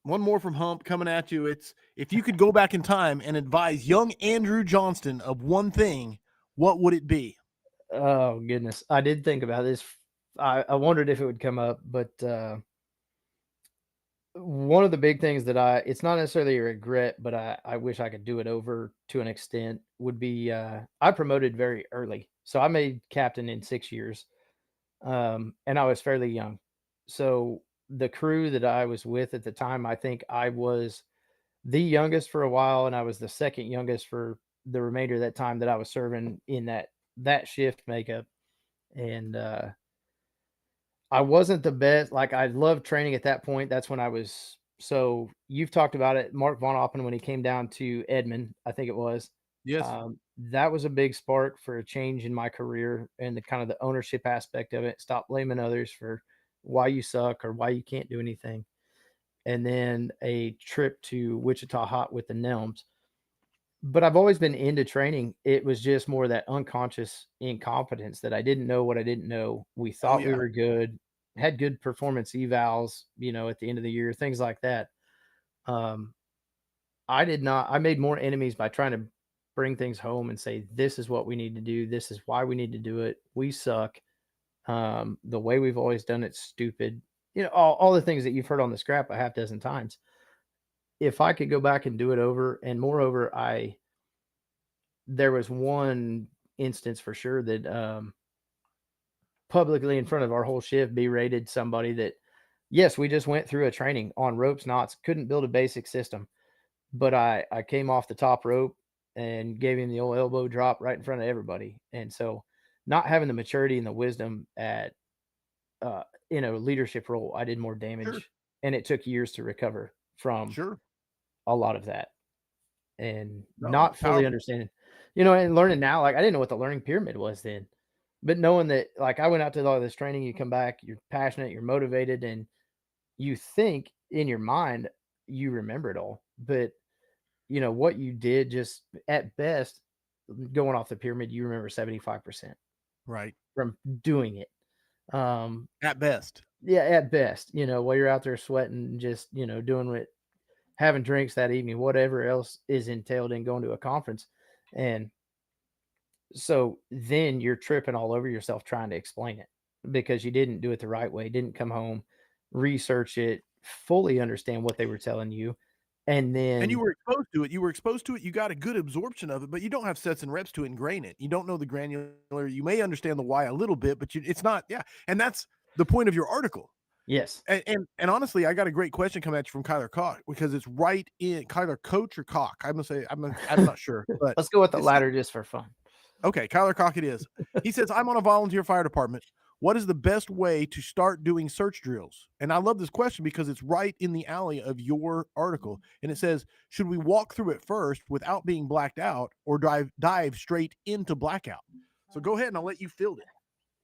One more from Hump coming at you. It's, if you could go back in time and advise young Andrew Johnston of one thing, what would it be? Oh goodness, I did think about this. I wondered if it would come up, but one of the big things that it's not necessarily a regret, but I wish I could do it over to an extent, would be I promoted very early. So I made captain in 6 years. And I was fairly young. So the crew that I was with at the time, I think I was the youngest for a while, and I was the second youngest for the remainder of that time that I was serving in that shift makeup. And I wasn't the best. Like, I loved training at that point. That's when I was. So you've talked about it, Mark Von Oppen, when he came down to Edmond, I think it was. Yes. That was a big spark for a change in my career and the kind of the ownership aspect of it. Stop blaming others for why you suck or why you can't do anything. And then a trip to Wichita Hot with the Nelms. But I've always been into training. It was just more that unconscious incompetence that I didn't know what I didn't know. We thought we yeah. were good, had good performance evals, at the end of the year, things like that. I made more enemies by trying to bring things home and say, this is what we need to do. This is why we need to do it. We suck. The way we've always done it's stupid. All the things that you've heard on the scrap a half dozen times. If I could go back and do it over, and moreover, there was one instance for sure that publicly in front of our whole shift berated somebody that, yes, we just went through a training on ropes, knots, couldn't build a basic system. But I came off the top rope and gave him the old elbow drop right in front of everybody. And so not having the maturity and the wisdom at in a leadership role, I did more damage. Sure. And it took years to recover from Sure. a lot of that. And No, not fully powerful. understanding, and learning now, like I didn't know what the learning pyramid was then. But knowing that, like, I went out to all this training, you come back, you're passionate, you're motivated, and you think in your mind you remember it all. But what you did, just at best, going off the pyramid, you remember 75% Right. from doing it. At best. Yeah, at best, while you're out there sweating, just, doing what, having drinks that evening, whatever else is entailed in going to a conference. And so then you're tripping all over yourself trying to explain it because you didn't do it the right way, didn't come home, research it, fully understand what they were telling you. And then And you were exposed to it. You got a good absorption of it, but you don't have sets and reps to ingrain it. You don't know the granular. You may understand the why a little bit, but it's not. Yeah. And that's the point of your article. yes. And honestly, I got a great question coming at you from Kyler Koch, because it's right in Kyler Coach or Koch. I'm gonna say I'm not sure, but Let's go with the it's- latter just for fun. Okay, Kyler Koch it is. He says, I'm on a volunteer fire department. What is the best way to start doing search drills? And I love this question because it's right in the alley of your article. And it says, should we walk through it first without being blacked out, or dive straight into blackout? So go ahead and I'll let you field it.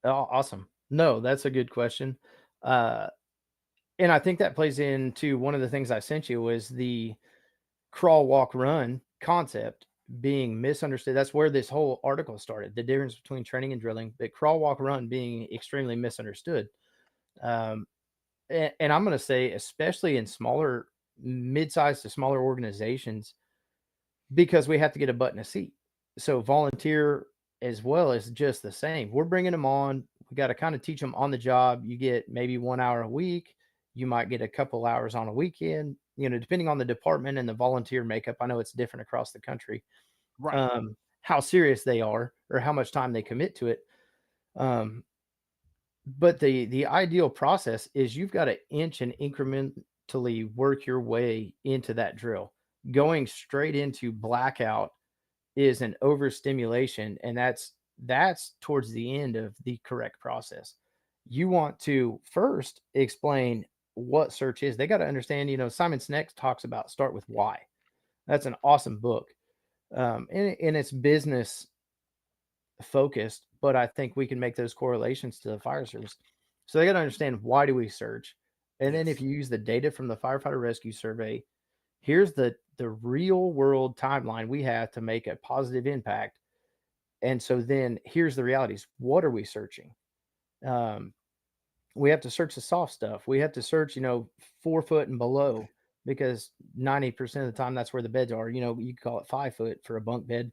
Oh, awesome. No, that's a good question. Uh, and I think that plays into one of the things I sent you was the crawl, walk, run concept being misunderstood. That's where this whole article started. The difference between training and drilling, but crawl, walk, run being extremely misunderstood. Um, and I'm going to say, especially in smaller, mid-sized to smaller organizations, because we have to get a butt in a seat. So volunteer as well is just the same. We're bringing them on. We got to kind of teach them on the job. You get maybe 1 hour a week. You might get a couple hours on a weekend, depending on the department and the volunteer makeup. I know it's different across the country. Right. How serious they are or how much time they commit to it. Um, but the ideal process is you've got to inch and incrementally work your way into that drill. Going straight into blackout is an overstimulation, and that's towards the end of the correct process. You want to first explain what search is. They got to understand, Simon Sinek talks about start with why. That's an awesome book. And it's business focused, but I think we can make those correlations to the fire service. So they got to understand, why do we search? And then if Yes. you use the data from the firefighter rescue survey, here's the real world timeline we have to make a positive impact. And so then here's the realities. What are we searching? Um, we have to search the soft stuff. We have to search, 4 foot and below, because 90% of the time that's where the beds are. You could call it 5 foot for a bunk bed,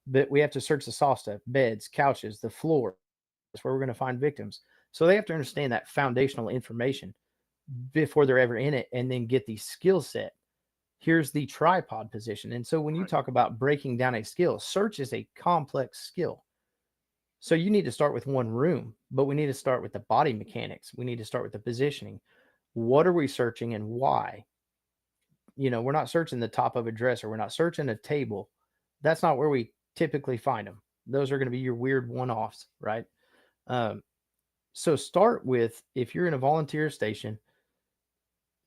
but we have to search the soft stuff, beds, couches, the floor. That's where we're going to find victims. So they have to understand that foundational information before they're ever in it, and then get the skill set. Here's the tripod position. And so when you Right. talk about breaking down a skill, search is a complex skill. So you need to start with one room, but we need to start with the body mechanics. We need to start with the positioning. What are we searching and why? We're not searching the top of a dresser. We're not searching a table. That's not where we typically find them. Those are going to be your weird one-offs, right? Um, so start with, if you're in a volunteer station,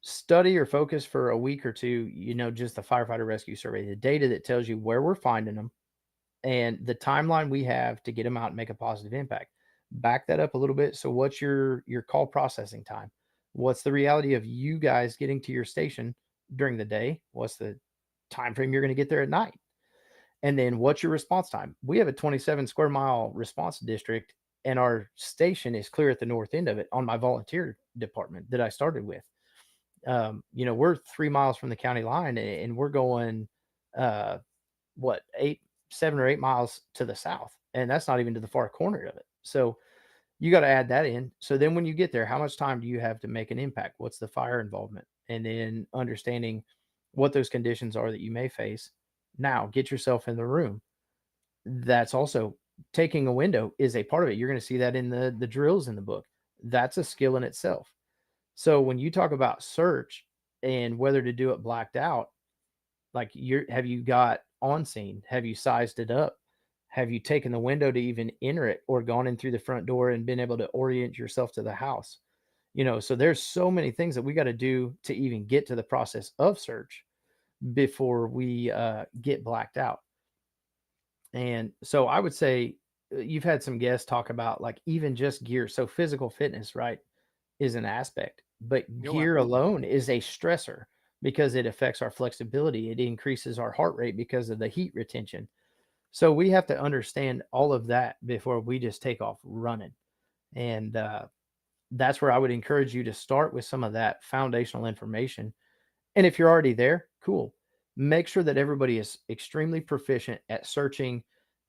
study or focus for a week or two, just the firefighter rescue survey, the data that tells you where we're finding them and the timeline we have to get them out and make a positive impact. Back that up a little bit. So what's your call processing time? What's the reality of you guys getting to your station during the day? What's the time frame you're going to get there at night? And then what's your response time? We have a 27 square mile response district, and our station is clear at the north end of it on my volunteer department that I started with. We're 3 miles from the county line, and we're going, what, 7 or 8 miles to the south. And that's not even to the far corner of it. So you got to add that in. So then when you get there, how much time do you have to make an impact? What's the fire involvement? And then understanding what those conditions are that you may face. Now get yourself in the room. That's also, taking a window is a part of it. You're going to see that in the drills in the book. That's a skill in itself. So when you talk about search and whether to do it blacked out, like, have you got on scene? Have you sized it up? Have you taken the window to even enter it, or gone in through the front door and been able to orient yourself to the house? So there's so many things that we got to do to even get to the process of search before we get blacked out. And so I would say, you've had some guests talk about, like, even just gear. So physical fitness, right, is an aspect, but No, gear absolutely. alone is a stressor because it affects our flexibility. It increases our heart rate because of the heat retention. So we have to understand all of that before we just take off running. And that's where I would encourage you to start with some of that foundational information. And if you're already there, cool. Make sure that everybody is extremely proficient at searching,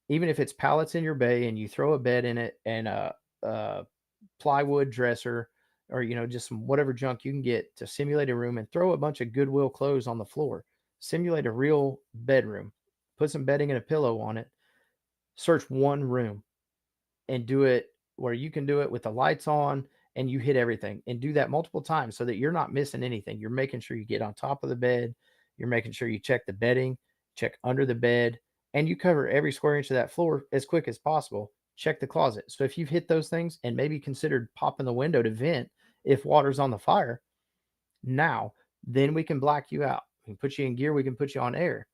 even if it's pallets in your bay and you throw a bed in it and a plywood dresser, or just some whatever junk you can get to simulate a room, and throw a bunch of Goodwill clothes on the floor. Simulate a real bedroom. Put some bedding and a pillow on it. Search one room and do it where you can do it with the lights on, and you hit everything, and do that multiple times so that you're not missing anything. You're making sure you get on top of the bed. You're making sure you check the bedding, check under the bed, and you cover every square inch of that floor as quick as possible. Check the closet. So if you've hit those things and maybe considered popping the window to vent if water's on the fire, now then we can black you out. We can put you in gear. We can put you on air.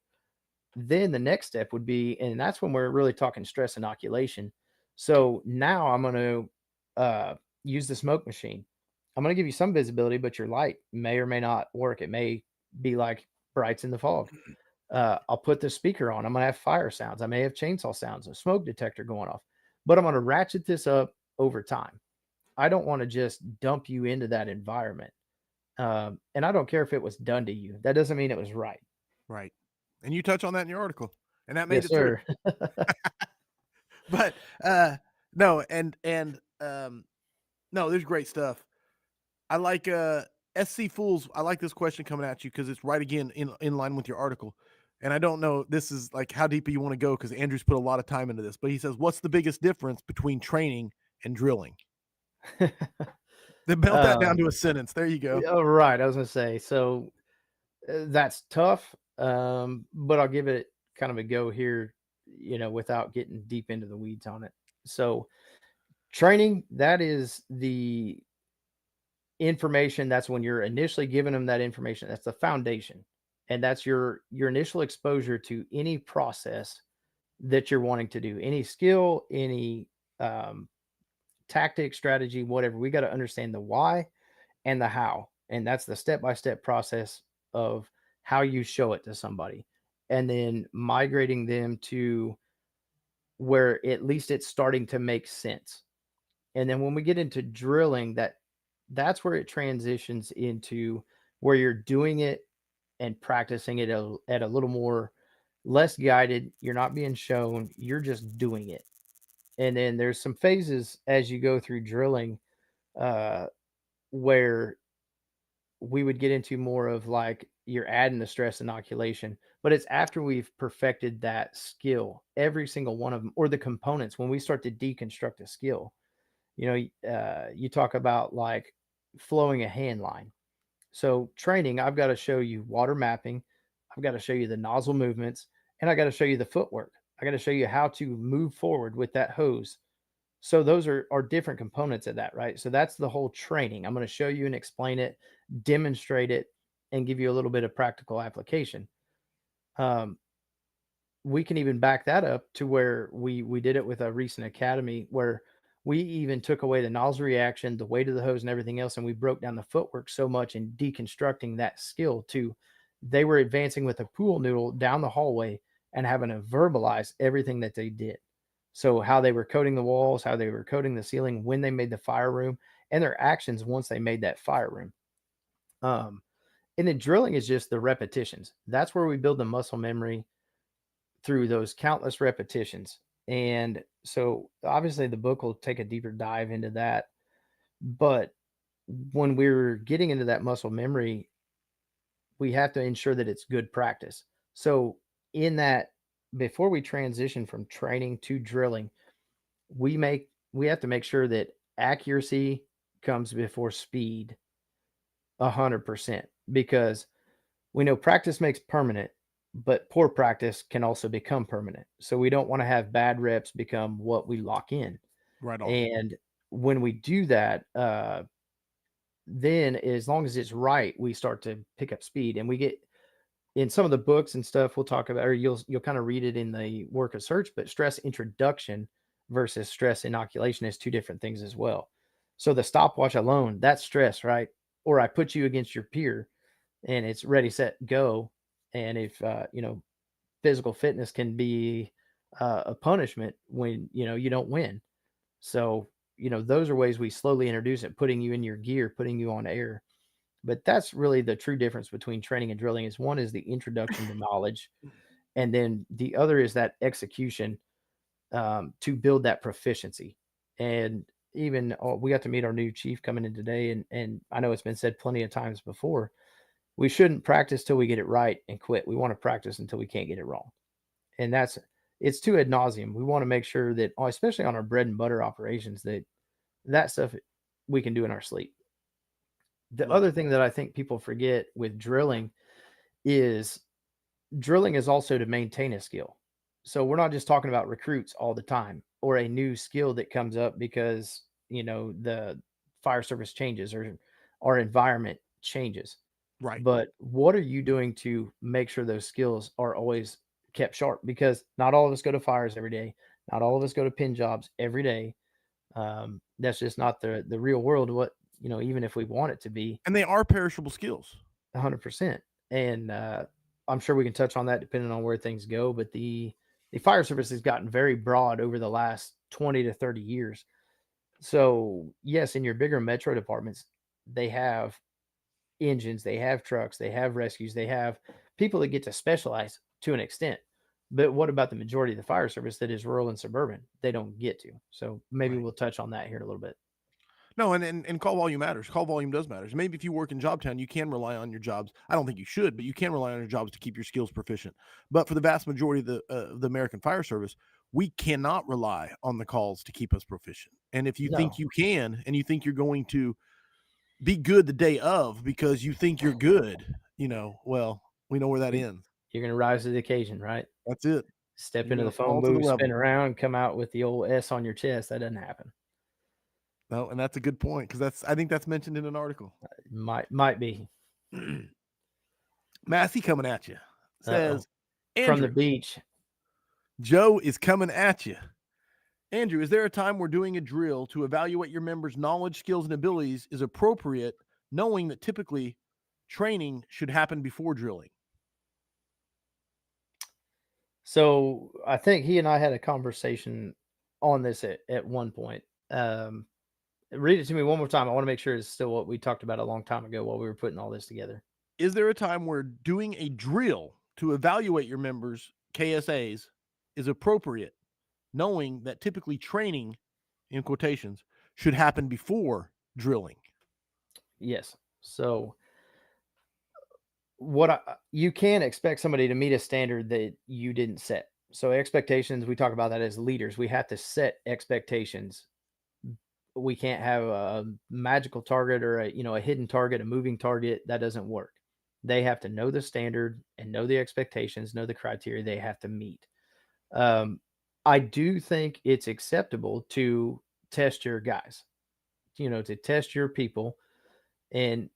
Then the next step would be, and that's when we're really talking stress inoculation. So now I'm going to use the smoke machine. I'm going to give you some visibility, but your light may or may not work. It may be like brights in the fog. I'll put the speaker on. I'm going to have fire sounds. I may have chainsaw sounds, a smoke detector going off, but I'm going to ratchet this up over time. I don't want to just dump you into that environment. And I don't care if it was done to you. That doesn't mean it was right. Right. And you touch on that in your article, and that made Yes, it through. sir. But no, no, there's great stuff. I like SC Fools. I like this question coming at you because it's right again in line with your article. And I don't know, this is like how deep you want to go because Andrew's put a lot of time into this. But he says, what's the biggest difference between training and drilling? Then melt that down to a sentence. There you go. Oh, right. I was going to say, so that's tough. But I'll give it kind of a go here, without getting deep into the weeds on it. So training, that is the information. That's when you're initially giving them that information. That's the foundation. And that's your initial exposure to any process that you're wanting to do, any skill, any tactic, strategy, whatever. We got to understand the why and the how. And that's the step-by-step process of how you show it to somebody. And then migrating them to where at least it's starting to make sense. And then when we get into drilling, that's where it transitions into where you're doing it and practicing it at a little more less guided. You're not being shown, you're just doing it. And then there's some phases as you go through drilling where we would get into more of like you're adding the stress inoculation, but it's after we've perfected that skill, every single one of them, or the components. When we start to deconstruct a skill, you talk about like flowing a hand line. So training, I've got to show you water mapping. I've got to show you the nozzle movements, and I got to show you the footwork. I got to show you how to move forward with that hose. So those are different components of that, right? So that's the whole training. I'm going to show you and explain it, demonstrate it, and give you a little bit of practical application. We can even back that up to where we did it with a recent academy where we even took away the nozzle reaction, the weight of the hose and everything else, and we broke down the footwork so much in deconstructing that skill to they were advancing with a pool noodle down the hallway and having to verbalize everything that they did. So how they were coating the walls, how they were coating the ceiling when they made the fire room, and their actions once they made that fire room. And then drilling is just the repetitions. That's where we build the muscle memory through those countless repetitions. And so obviously the book will take a deeper dive into that. But when we're getting into that muscle memory, we have to ensure that it's good practice. So in that, before we transition from training to drilling, we have to make sure that accuracy comes before speed 100%, because we know practice makes permanent, but poor practice can also become permanent. So we don't want to have bad reps become what we lock in. Right on. And when we do that, then as long as it's right, we start to pick up speed. And we get in some of the books and stuff we'll talk about, or you'll kind of read it in the work of search, but stress introduction versus stress inoculation is two different things as well. So the stopwatch alone, that's stress, right? Or I put you against your peer and it's ready, set, go. And if, physical fitness can be a punishment when, you don't win. So, those are ways we slowly introduce it, putting you in your gear, putting you on air. But that's really the true difference between training and drilling is one is the introduction to knowledge. And then the other is that execution to build that proficiency. And even we got to meet our new chief coming in today. And I know it's been said plenty of times before, we shouldn't practice till we get it right and quit. We want to practice until we can't get it wrong. And it's too ad nauseum. We want to make sure that, especially on our bread and butter operations, that stuff we can do in our sleep. The other thing that I think people forget with drilling is also to maintain a skill. So we're not just talking about recruits all the time or a new skill that comes up because, the fire service changes or our environment changes. Right. But what are you doing to make sure those skills are always kept sharp? Because not all of us go to fires every day. Not all of us go to pin jobs every day. That's just not the real world. What, even if we want it to be And they are perishable skills. 100%. And I'm sure we can touch on that depending on where things go. But the fire service has gotten very broad over the last 20 to 30 years. So yes, in your bigger metro departments, they have engines, they have trucks, they have rescues, they have people that get to specialize to an extent. But what about the majority of the fire service that is rural and suburban? They don't get to. So maybe Right. we'll touch on that here in a little bit. No, and call volume matters. Call volume does matter. Maybe if you work in Jobtown, you can rely on your jobs. I don't think you should, but you can rely on your jobs to keep your skills proficient. But for the vast majority of the American Fire Service, we cannot rely on the calls to keep us proficient. And if you No. think you can, and you think you're going to be good the day of because you think you're good, well, we know where that ends. You're going to rise to the occasion, right? That's it. Step You're into gonna the phone fall to the booth, spin level. around, come out with the old S on your chest. That doesn't happen. No, and that's a good point because I think that's mentioned in an article. Might be. Massey coming at you says, From the Andrew, beach. Joe is coming at you. Andrew, is there a time where doing a drill to evaluate your members' knowledge, skills, and abilities is appropriate, knowing that typically training should happen before drilling? So I think he and I had a conversation on this at one point. Read it to me one more time. I want to make sure it's still what we talked about a long time ago while we were putting all this together. Is there a time where doing a drill to evaluate your members' KSAs is appropriate, knowing that typically training, in quotations, should happen before drilling? Yes. So you can expect somebody to meet a standard that you didn't set. So expectations, we talk about that as leaders. We have to set expectations. We can't have a magical target or a hidden target, a moving target. That doesn't work. They have to know the standard and know the expectations, know the criteria they have to meet. I do think it's acceptable to test your guys, to test your people, and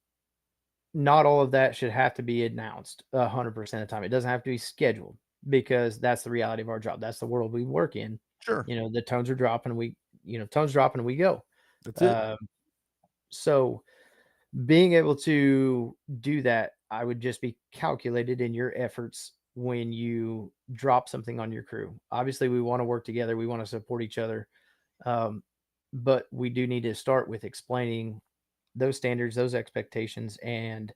not all of that should have to be announced 100% of the time. It doesn't have to be scheduled because that's the reality of our job. That's the world we work in. Sure. The tones are dropping. Tones dropping and we go. That's it. So being able to do that, I would just be calculated in your efforts when you drop something on your crew. Obviously, we want to work together. We want to support each other. But we do need to start with explaining those standards, those expectations, and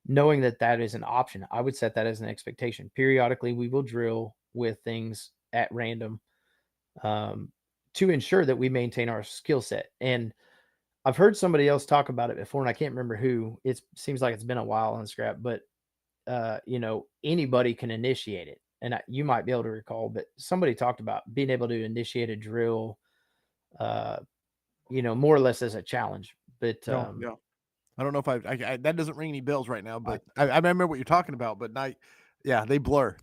knowing that that is an option. I would set that as an expectation. Periodically, we will drill with things at random to ensure that we maintain our skill set. And I've heard somebody else talk about it before, and I can't remember who. It seems like it's been a while on Scrap, but anybody can initiate it. And you might be able to recall, but somebody talked about being able to initiate a drill, more or less as a challenge. But yeah. I don't know if I that doesn't ring any bells right now, but I remember what you're talking about. But they blur.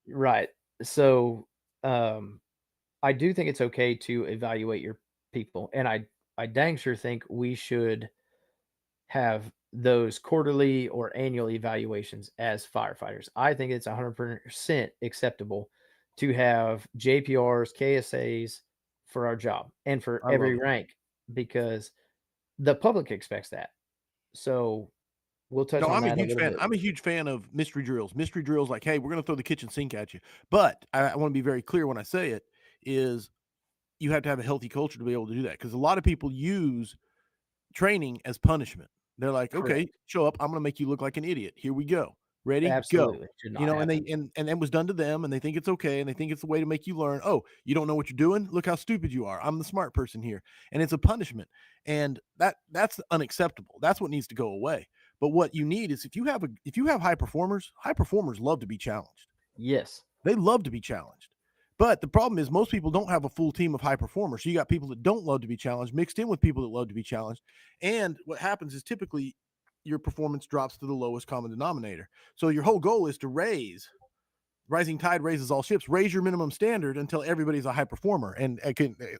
Right. So I do think it's okay to evaluate your people, and I dang sure think we should have those quarterly or annual evaluations as firefighters. I think it's 100% acceptable to have JPRs, KSAs for our job and for every rank, because the public expects that. So we'll touch on that a little bit. I'm a huge fan of mystery drills. Mystery drills like, hey, we're going to throw the kitchen sink at you. But I want to be very clear when I say it is you have to have a healthy culture to be able to do that, because a lot of people use training as punishment. They're like, Correct. okay, show up. I'm going to make you look like an idiot. Here we go. Ready? Absolutely. Go. And it was done to them, and they think it's okay, and they think it's the way to make you learn. Oh, you don't know what you're doing? Look how stupid you are. I'm the smart person here. And it's a punishment. And that's unacceptable. That's what needs to go away. But what you need is if you have high performers love to be challenged. Yes. They love to be challenged. But the problem is most people don't have a full team of high performers. So you got people that don't love to be challenged mixed in with people that love to be challenged. And what happens is typically your performance drops to the lowest common denominator. So your whole goal is to rising tide raises all ships, raise your minimum standard until everybody's a high performer. And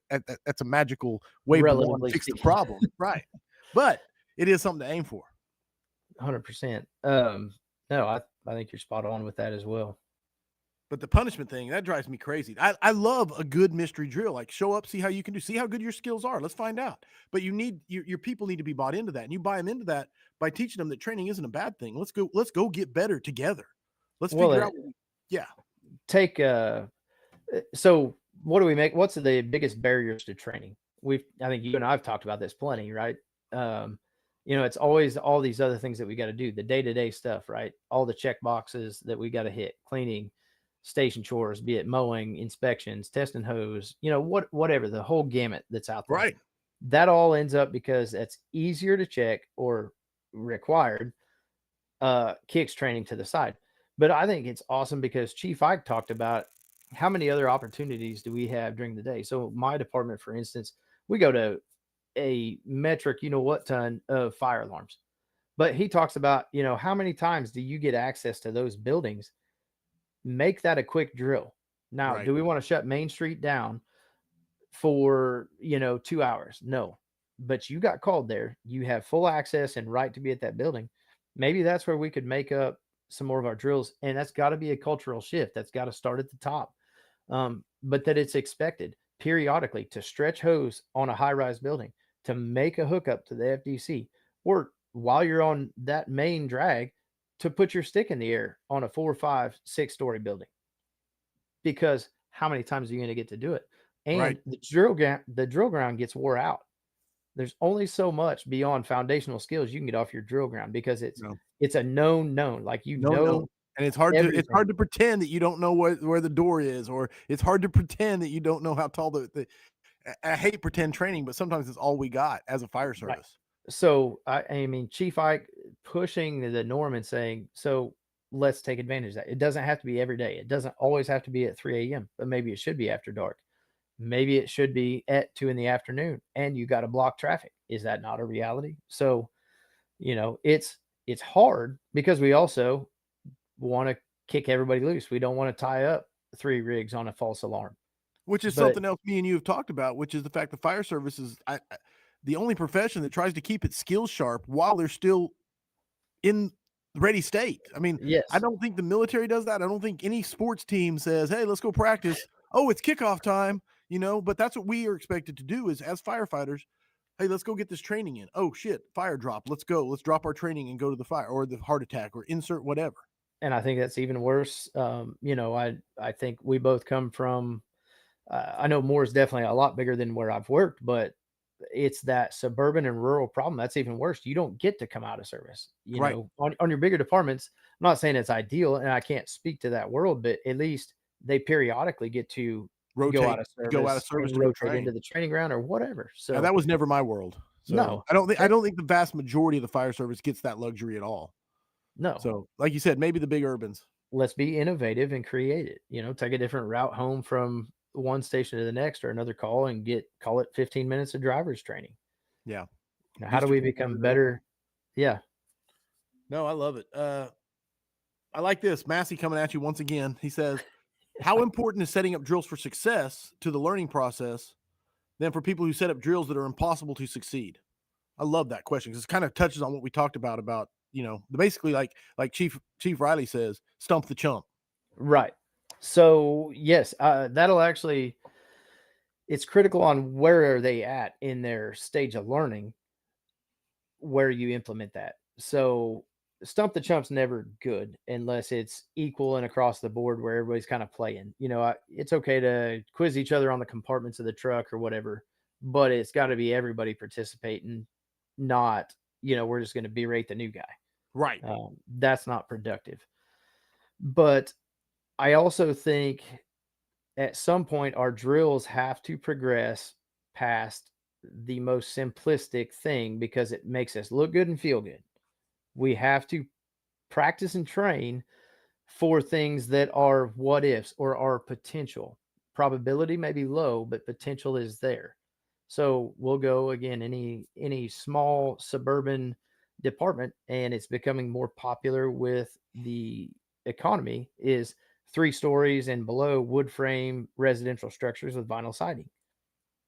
that's a magical way to fix the problem. Right. But it is something to aim for. 100%. No, I think you're spot on with that as well. But the punishment thing, that drives me crazy. I love a good mystery drill. Like, show up, see how you can do, see how good your skills are. Let's find out. But you need your people need to be bought into that, and you buy them into that by teaching them that training isn't a bad thing. Let's go get better together. Let's figure out. Yeah. Take so what do we make? What's the biggest barriers to training? I think you and I've talked about this plenty, right? It's always all these other things that we got to do, the day-to-day stuff, right? All the check boxes that we got to hit, cleaning, station chores, be it mowing, inspections, testing hose, whatever, the whole gamut that's out there. Right. That all ends up because that's easier to check or required, kicks training to the side. But I think it's awesome because Chief Ike talked about how many other opportunities do we have during the day. So my department, for instance, we go to a metric, ton of fire alarms. But he talks about, how many times do you get access to those buildings? Make that a quick drill. Now, Right. do we want to shut Main Street down for, 2 hours? No. But you got called there. You have full access and right to be at that building. Maybe that's where we could make up some more of our drills. And that's got to be a cultural shift. That's got to start at the top. But that it's expected periodically to stretch hose on a high-rise building, to make a hookup to the FDC, or while you're on that main drag, to put your stick in the air on a 4, 5, 6-story building. Because how many times are you going to get to do it? And Right. the drill ground gets wore out. There's only so much beyond foundational skills you can get off your drill ground because it's a known. Like No. And it's hard to pretend that you don't know where the door is, or it's hard to pretend that you don't know how tall I hate pretend training, but sometimes it's all we got as a fire service. Right. So I mean, Chief Ike pushing the norm and saying, so let's take advantage of that. It doesn't have to be every day. It doesn't always have to be at 3 a.m., but maybe it should be after dark. Maybe it should be at 2 in the afternoon and you got to block traffic. Is that not a reality? So, it's hard because we also want to kick everybody loose. We don't want to tie up 3 rigs on a false alarm. Which is something else me and you have talked about, which is the fact the fire service is the only profession that tries to keep its skills sharp while they're still in ready state. I mean, yes. I don't think the military does that. I don't think any sports team says, hey, let's go practice. Oh, it's kickoff time, but that's what we are expected to do is as firefighters. Hey, let's go get this training in. Oh shit, fire drop. Let's go. Let's drop our training and go to the fire or the heart attack or insert whatever. And I think that's even worse. I think we both come from, I know Moore is definitely a lot bigger than where I've worked, but it's that suburban and rural problem. That's even worse. You don't get to come out of service, Right. On your bigger departments. I'm not saying it's ideal and I can't speak to that world, but at least they periodically get to go out of service, to rotate into the training ground or whatever. So now, that was never my world. So no, I don't think the vast majority of the fire service gets that luxury at all. No. So like you said, maybe the big urbans. Let's be innovative and create it, take a different route home from one station to the next or another call and call it 15 minutes of driver's training. Yeah. How do we become better? Yeah. No, I love it. I like this. Massey coming at you once again. He says, how important is setting up drills for success to the learning process than for people who set up drills that are impossible to succeed? I love that question because it kind of touches on what we talked about, basically like Chief Riley says, stump the chump. Right. So yes, that'll actually, it's critical on where are they at in their stage of learning, where you implement that. So stump the chump's never good unless it's equal and across the board where everybody's kind of playing. It's okay to quiz each other on the compartments of the truck or whatever, but it's got to be everybody participating, not, we're just going to berate the new guy. Right. That's not productive. But I also think at some point our drills have to progress past the most simplistic thing because it makes us look good and feel good. We have to practice and train for things that are what ifs or are potential. Probability may be low, but potential is there. So we'll go again, any small suburban department, and it's becoming more popular with the economy, is 3 stories and below wood frame residential structures with vinyl siding.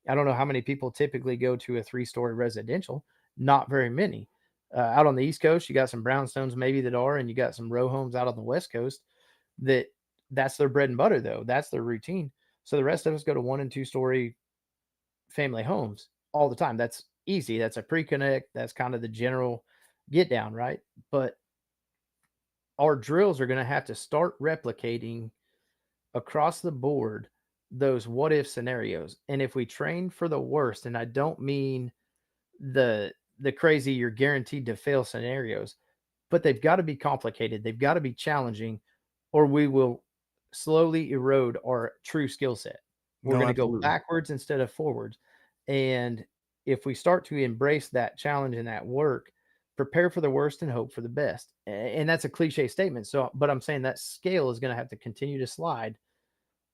I don't know how many people typically go to a 3-story residential. Not very many. Out on the East Coast, you got some brownstones maybe that are, and you got some row homes out on the West Coast that that's their bread and butter, though. That's their routine. So the rest of us go to 1 and 2 story family homes all the time. That's easy. That's a pre-connect. That's kind of the general get down, right? But our drills are going to have to start replicating across the board those what if scenarios. And if we train for the worst, and I don't mean the crazy you're guaranteed to fail scenarios, but they've got to be complicated. They've got to be challenging, or we will slowly erode our true skill set. We're No, going to go absolutely. backwards instead of forwards. And if we start to embrace that challenge and that work, prepare for the worst and hope for the best. And that's a cliche statement. So, but I'm saying that scale is going to have to continue to slide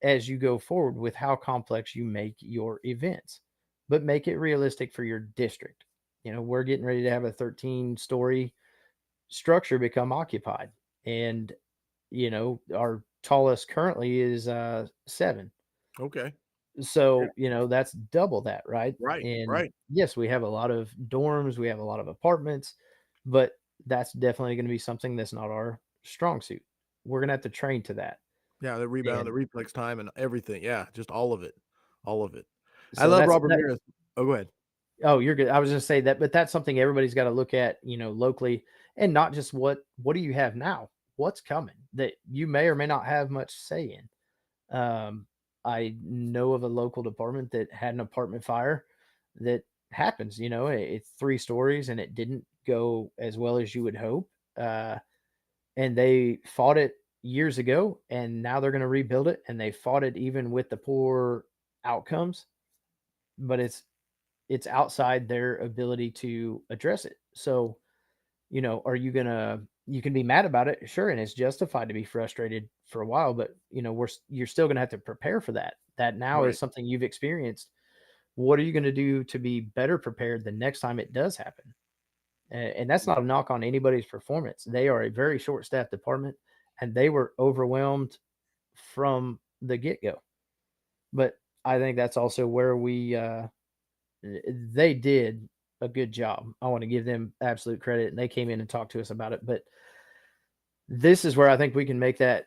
as you go forward with how complex you make your events, but make it realistic for your district. We're getting ready to have a 13-story structure become occupied. And, our tallest currently is 7. Okay. So, that's double that, right? Right. And Right. yes, we have a lot of dorms, we have a lot of apartments, but that's definitely going to be something that's not our strong suit. We're going to have to train to that. Yeah. The rebound, And the reflex time, and everything. Yeah. Just all of it. All of it. I so love that's Robert that. Ramirez. Oh, go ahead. Oh, you're good. I was going to say that, but that's something everybody's got to look at, locally, and not just what do you have now? What's coming that you may or may not have much say in. I know of a local department that had an apartment fire that happens, it's 3 stories and it didn't go as well as you would hope. And they fought it years ago and now they're going to rebuild it. And they fought it even with the poor outcomes, but it's outside their ability to address it. So, are you you can be mad about it, sure, and it's justified to be frustrated for a while, but you're still going to have to prepare for that. That now is Right. something you've experienced. What are you going to do to be better prepared the next time it does happen? And that's not a knock on anybody's performance. They are a very short-staffed department, and they were overwhelmed from the get-go. But I think that's also where they did a good job. I want to give them absolute credit, and they came in and talked to us about it. But this is where I think we can make that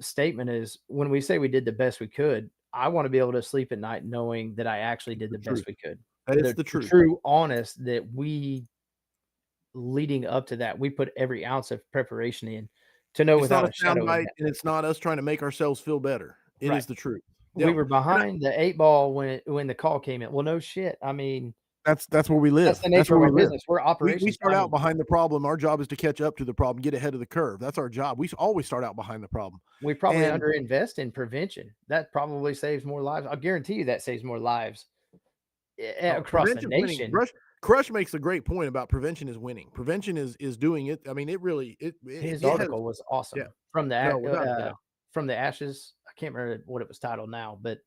statement is when we say we did the best we could, I want to be able to sleep at night knowing that I actually did the best we could. That is the truth. True, honest that we leading up to that, we put every ounce of preparation in to know It's not without a a shadow of soundbite, doubt. and it's not us trying to make ourselves feel better. It is Right. the truth. We Yeah. were behind the 8 ball when the call came in. Well, no shit. I mean, That's where we live. that's the nature where of we our live. business. We're We operations start out minded. behind the problem. Our job is to catch up to the problem, get ahead of the curve. That's our job. We always start out behind the problem. We probably And underinvest in prevention. That probably saves more lives. I'll guarantee you that saves more lives across the prevention's winning. nation. Crush makes a great point about prevention is winning. Prevention is doing it. I mean, it really His it article was awesome. yeah. From the No, without a doubt. from the ashes. I can't remember what it was titled now, but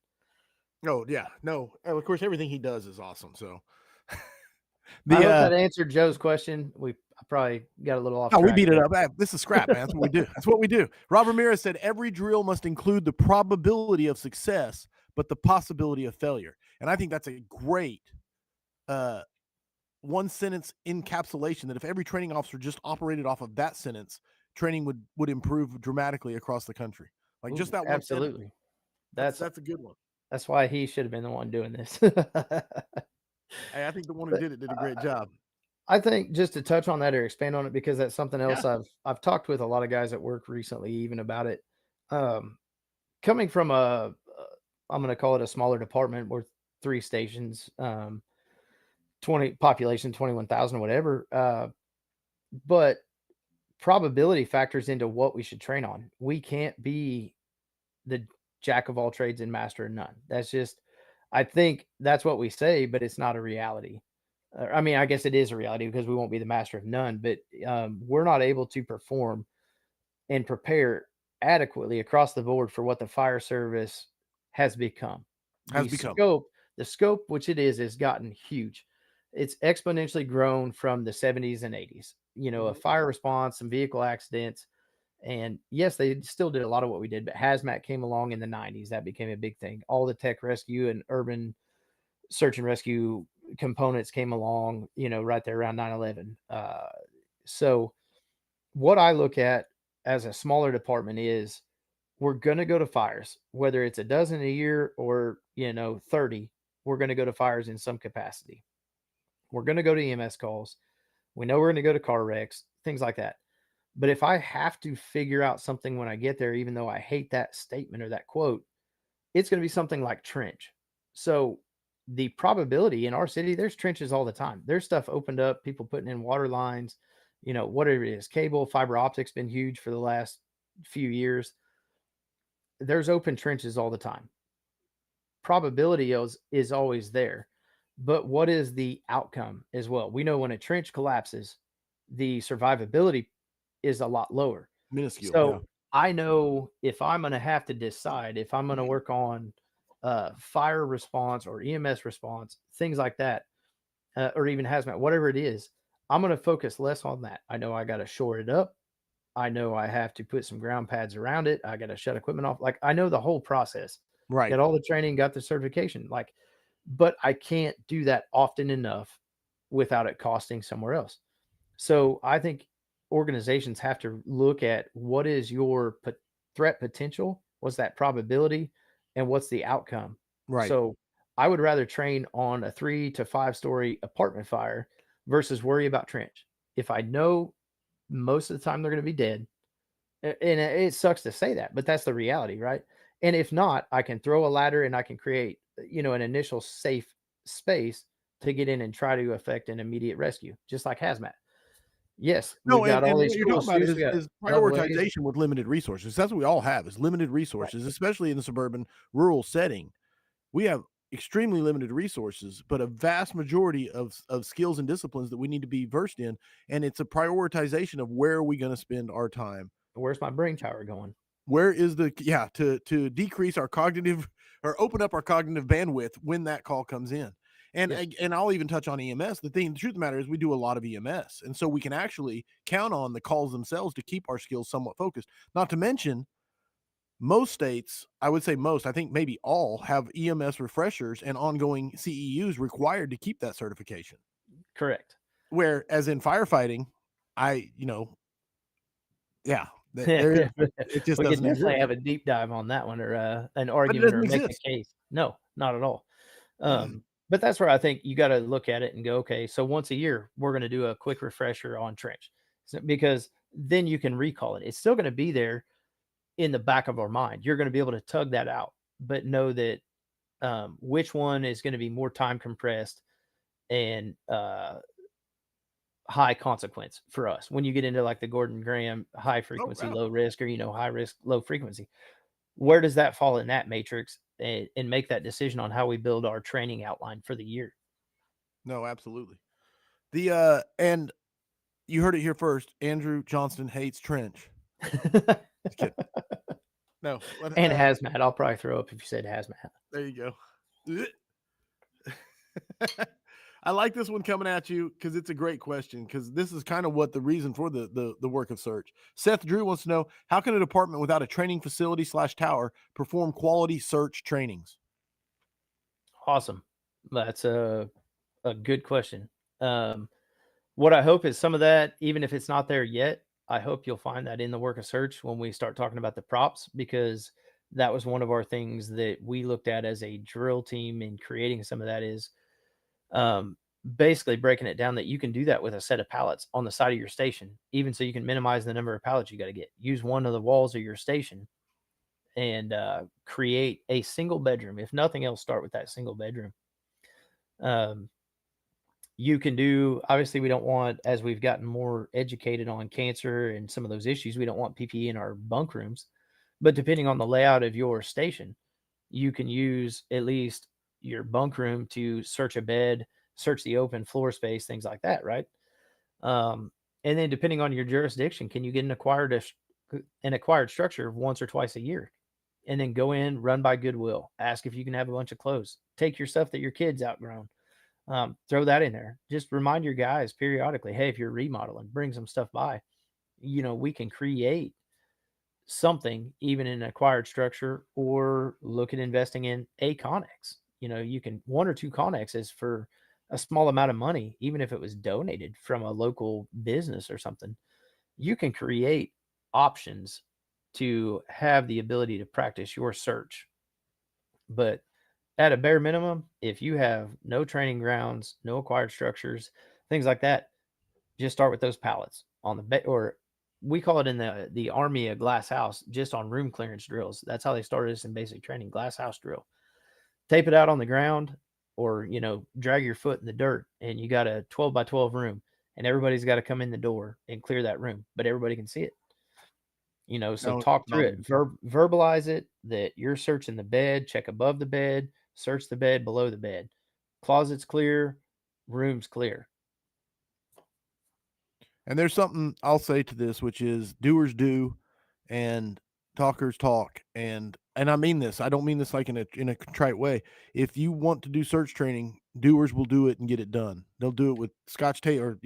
No, yeah, no. And of course, everything he does is awesome. So I hope that answered Joe's question. I probably got a little off no, we track beat it there. up. This is scrap, man. That's what we do. That's what we do. Rob Ramirez said every drill must include the probability of success, but the possibility of failure. And I think that's a great one sentence encapsulation that if every training officer just operated off of that sentence, training would improve dramatically across the country. Like just that one sentence. Absolutely. That's a good one. That's why he should have been the one doing this. Hey, I think the one who did it did a great job. I think just to touch on that or expand on it, because that's something else I've talked with a lot of guys at work recently, even about it. Coming from I'm going to call it a smaller department, we're 3 stations, 20 population, 21,000, whatever. But probability factors into what we should train on. We can't be the jack of all trades and master of none. That's just, I think that's what we say, but it's not a reality. I mean, I guess it is a reality because we won't be the master of none, but we're not able to perform and prepare adequately across the board for what the fire service has become. The scope, which it is, has gotten huge. It's exponentially grown from the 70s and 80s. A fire response, some vehicle accidents. And yes, they still did a lot of what we did, but hazmat came along in the 90s. That became a big thing. All the tech rescue and urban search and rescue components came along, right there around 9/11. So what I look at as a smaller department is we're going to go to fires, whether it's a dozen a year or, 30, we're going to go to fires in some capacity. We're going to go to EMS calls. We know we're going to go to car wrecks, things like that. But if I have to figure out something when I get there, even though I hate that statement or that quote, it's going to be something like trench. So the probability in our city, there's trenches all the time. There's stuff opened up, people putting in water lines, whatever it is, cable, fiber optics been huge for the last few years. There's open trenches all the time. Probability is always there. But what is the outcome as well? We know when a trench collapses, the survivability is a lot lower. Minuscule. So Yeah. I know if I'm going to have to decide if I'm going to work on fire response or EMS response, things like that, or even hazmat, whatever it is, I'm going to focus less on that. I know I got to shore it up. I know I have to put some ground pads around it. I got to shut equipment off. Like, I know the whole process. Right. Got all the training, got the certification. Like, but I can't do that often enough without it costing somewhere else. So I think organizations have to look at what is your threat potential, what's that probability, and what's the outcome. Right. So I would rather train on a 3 to 5 story apartment fire versus worry about trench. If I know most of the time they're going to be dead, and it sucks to say that, but that's the reality, right? And if not, I can throw a ladder and I can create, an initial safe space to get in and try to effect an immediate rescue, just like hazmat. Yes, we've No, got all and these what you're cool talking about suits. We got is level A's. prioritization with limited resources. That's what we all have, is limited resources, especially in the suburban rural setting. We have extremely limited resources, but a vast majority of skills and disciplines that we need to be versed in. And it's a prioritization of where are we going to spend our time? Where's my brain tower going? Where is to decrease our cognitive or open up our cognitive bandwidth when that call comes in. And Yes. and I'll even touch on EMS. The truth of the matter is we do a lot of EMS. And so we can actually count on the calls themselves to keep our skills somewhat focused. Not to mention, most states, I would say most, I think maybe all, have EMS refreshers and ongoing CEUs required to keep that certification. Correct. Whereas in firefighting, it just We could doesn't definitely exist. have a deep dive on that one, or an argument, or doesn't make exist. a case. No, not at all. But that's where I think you got to look at it and go, okay, so once a year, we're going to do a quick refresher on trench, because then you can recall it. It's still going to be there in the back of our mind. You're going to be able to tug that out, but know that which one is going to be more time compressed and high consequence for us. When you get into like the Gordon Graham high frequency, yeah. low risk, or, high risk, low frequency, where does that fall in that matrix, and make that decision on how we build our training outline for the year? No, absolutely. And you heard it here first. Andrew Johnston hates trench. Just kidding. No. And hazmat. I'll probably throw up if you said hazmat. There you go. I like this one coming at you because it's a great question, because this is kind of what the reason for the work of search. Seth Drew wants to know, how can a department without a training facility / tower perform quality search trainings? Awesome. That's a good question. What I hope is some of that, even if it's not there yet, I hope you'll find that in the work of search when we start talking about the props, because that was one of our things that we looked at as a drill team in creating some of that, is basically breaking it down that you can do that with a set of pallets on the side of your station, even so you can minimize the number of pallets you got to get. Use one of the walls of your station and create a single bedroom. If nothing else, start with that single bedroom. You can do, obviously, we don't want, as we've gotten more educated on cancer and some of those issues, we don't want PPE in our bunk rooms. But depending on the layout of your station, you can use at least your bunk room to search a bed, search the open floor space, things like that, right? And then depending on your jurisdiction, can you get an acquired structure once or twice a year? And then go in, run by Goodwill, ask if you can have a bunch of clothes, take your stuff that your kids outgrown. Throw that in there. Just remind your guys periodically, hey, if you're remodeling, bring some stuff by. We can create something even in an acquired structure, or look at investing in a Connex. You can 1 or 2 Connexes for a small amount of money, even if it was donated from a local business or something. You can create options to have the ability to practice your search. But at a bare minimum, if you have no training grounds, no acquired structures, things like that, just start with those pallets on the bed, or we call it in the Army a glass house, just on room clearance drills. That's how they started us in basic training, glass house drill. Tape it out on the ground, or drag your foot in the dirt, and you got a 12 by 12 room, and everybody's got to come in the door and clear that room, but everybody can see it. So No, talk through it, no. verbalize it, that you're searching the bed, check above the bed, search the bed, below the bed, closet's clear, room's clear. And there's something I'll say to this, which is doers do and talkers talk. And I mean this. I don't mean this like in a contrite way. If you want to do search training, doers will do it and get it done. They'll do it with scotch tape or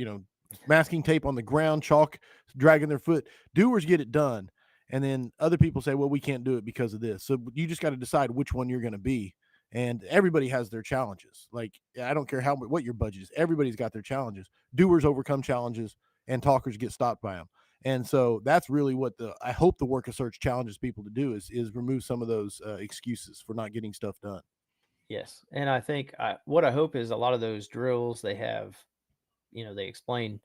masking tape on the ground, chalk dragging their foot. Doers get it done. And then other people say, well, we can't do it because of this. So you just got to decide which one you're going to be. And everybody has their challenges. Like, I don't care what your budget is. Everybody's got their challenges. Doers overcome challenges, and talkers get stopped by them. And so that's really what I hope the work of search challenges people to do is remove some of those excuses for not getting stuff done. Yes. And I think what I hope is a lot of those drills, they have, they explain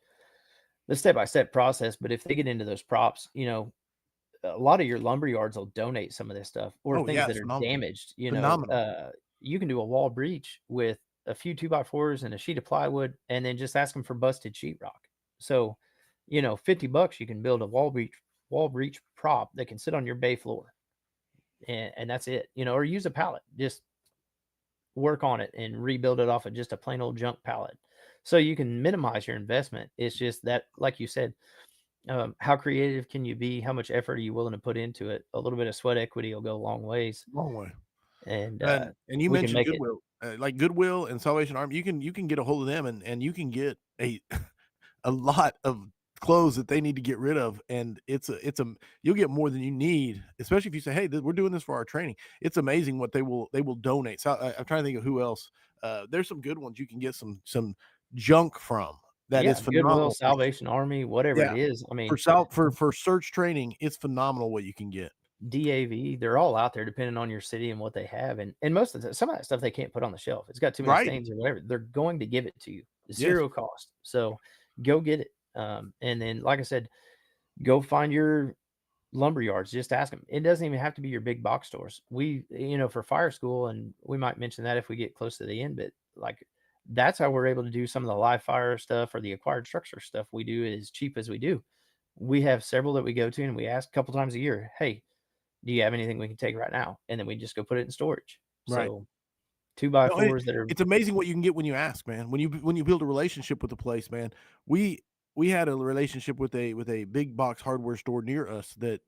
the step-by-step process, but if they get into those props, a lot of your lumber yards will donate some of this stuff, or things that are damaged. Phenomenal. You can do a wall breach with a few 2x4s and a sheet of plywood, and then just ask them for busted sheetrock. So, $50, you can build a wall breach prop that can sit on your bay floor, and that's it. Or use a pallet, just work on it and rebuild it off of just a plain old junk pallet. So you can minimize your investment. It's just that, like you said, how creative can you be? How much effort are you willing to put into it? A little bit of sweat equity will go a long ways. Long way. And you we can mentioned make Goodwill, like Goodwill and Salvation Army. You can get a hold of them, and you can get a lot of clothes that they need to get rid of, and you'll get more than you need, especially if you say, hey, we're doing this for our training. It's amazing what they will donate. So I'm trying to think of who else. There's some good ones you can get some junk from. That is phenomenal. Goodwill, Salvation Army, whatever it is. I mean, for search training, it's phenomenal what you can get. DAV, they're all out there depending on your city and what they have. And most of some of that stuff they can't put on the shelf. It's got too many stains or whatever. They're going to give it to you. Zero cost. So go get it. And then, like I said, go find your lumber yards. Just ask them. It doesn't even have to be your big box stores. We, for fire school, and we might mention that if we get close to the end, but like, that's how we're able to do some of the live fire stuff or the acquired structure stuff we do as cheap as we do. We have several that we go to, and we ask a couple times a year, hey, do you have anything we can take right now? And then we just go put it in storage. Right. So 2x4s that are. It's amazing what you can get when you ask, man. When you build a relationship with the place, man. We had a relationship with a big box hardware store near us that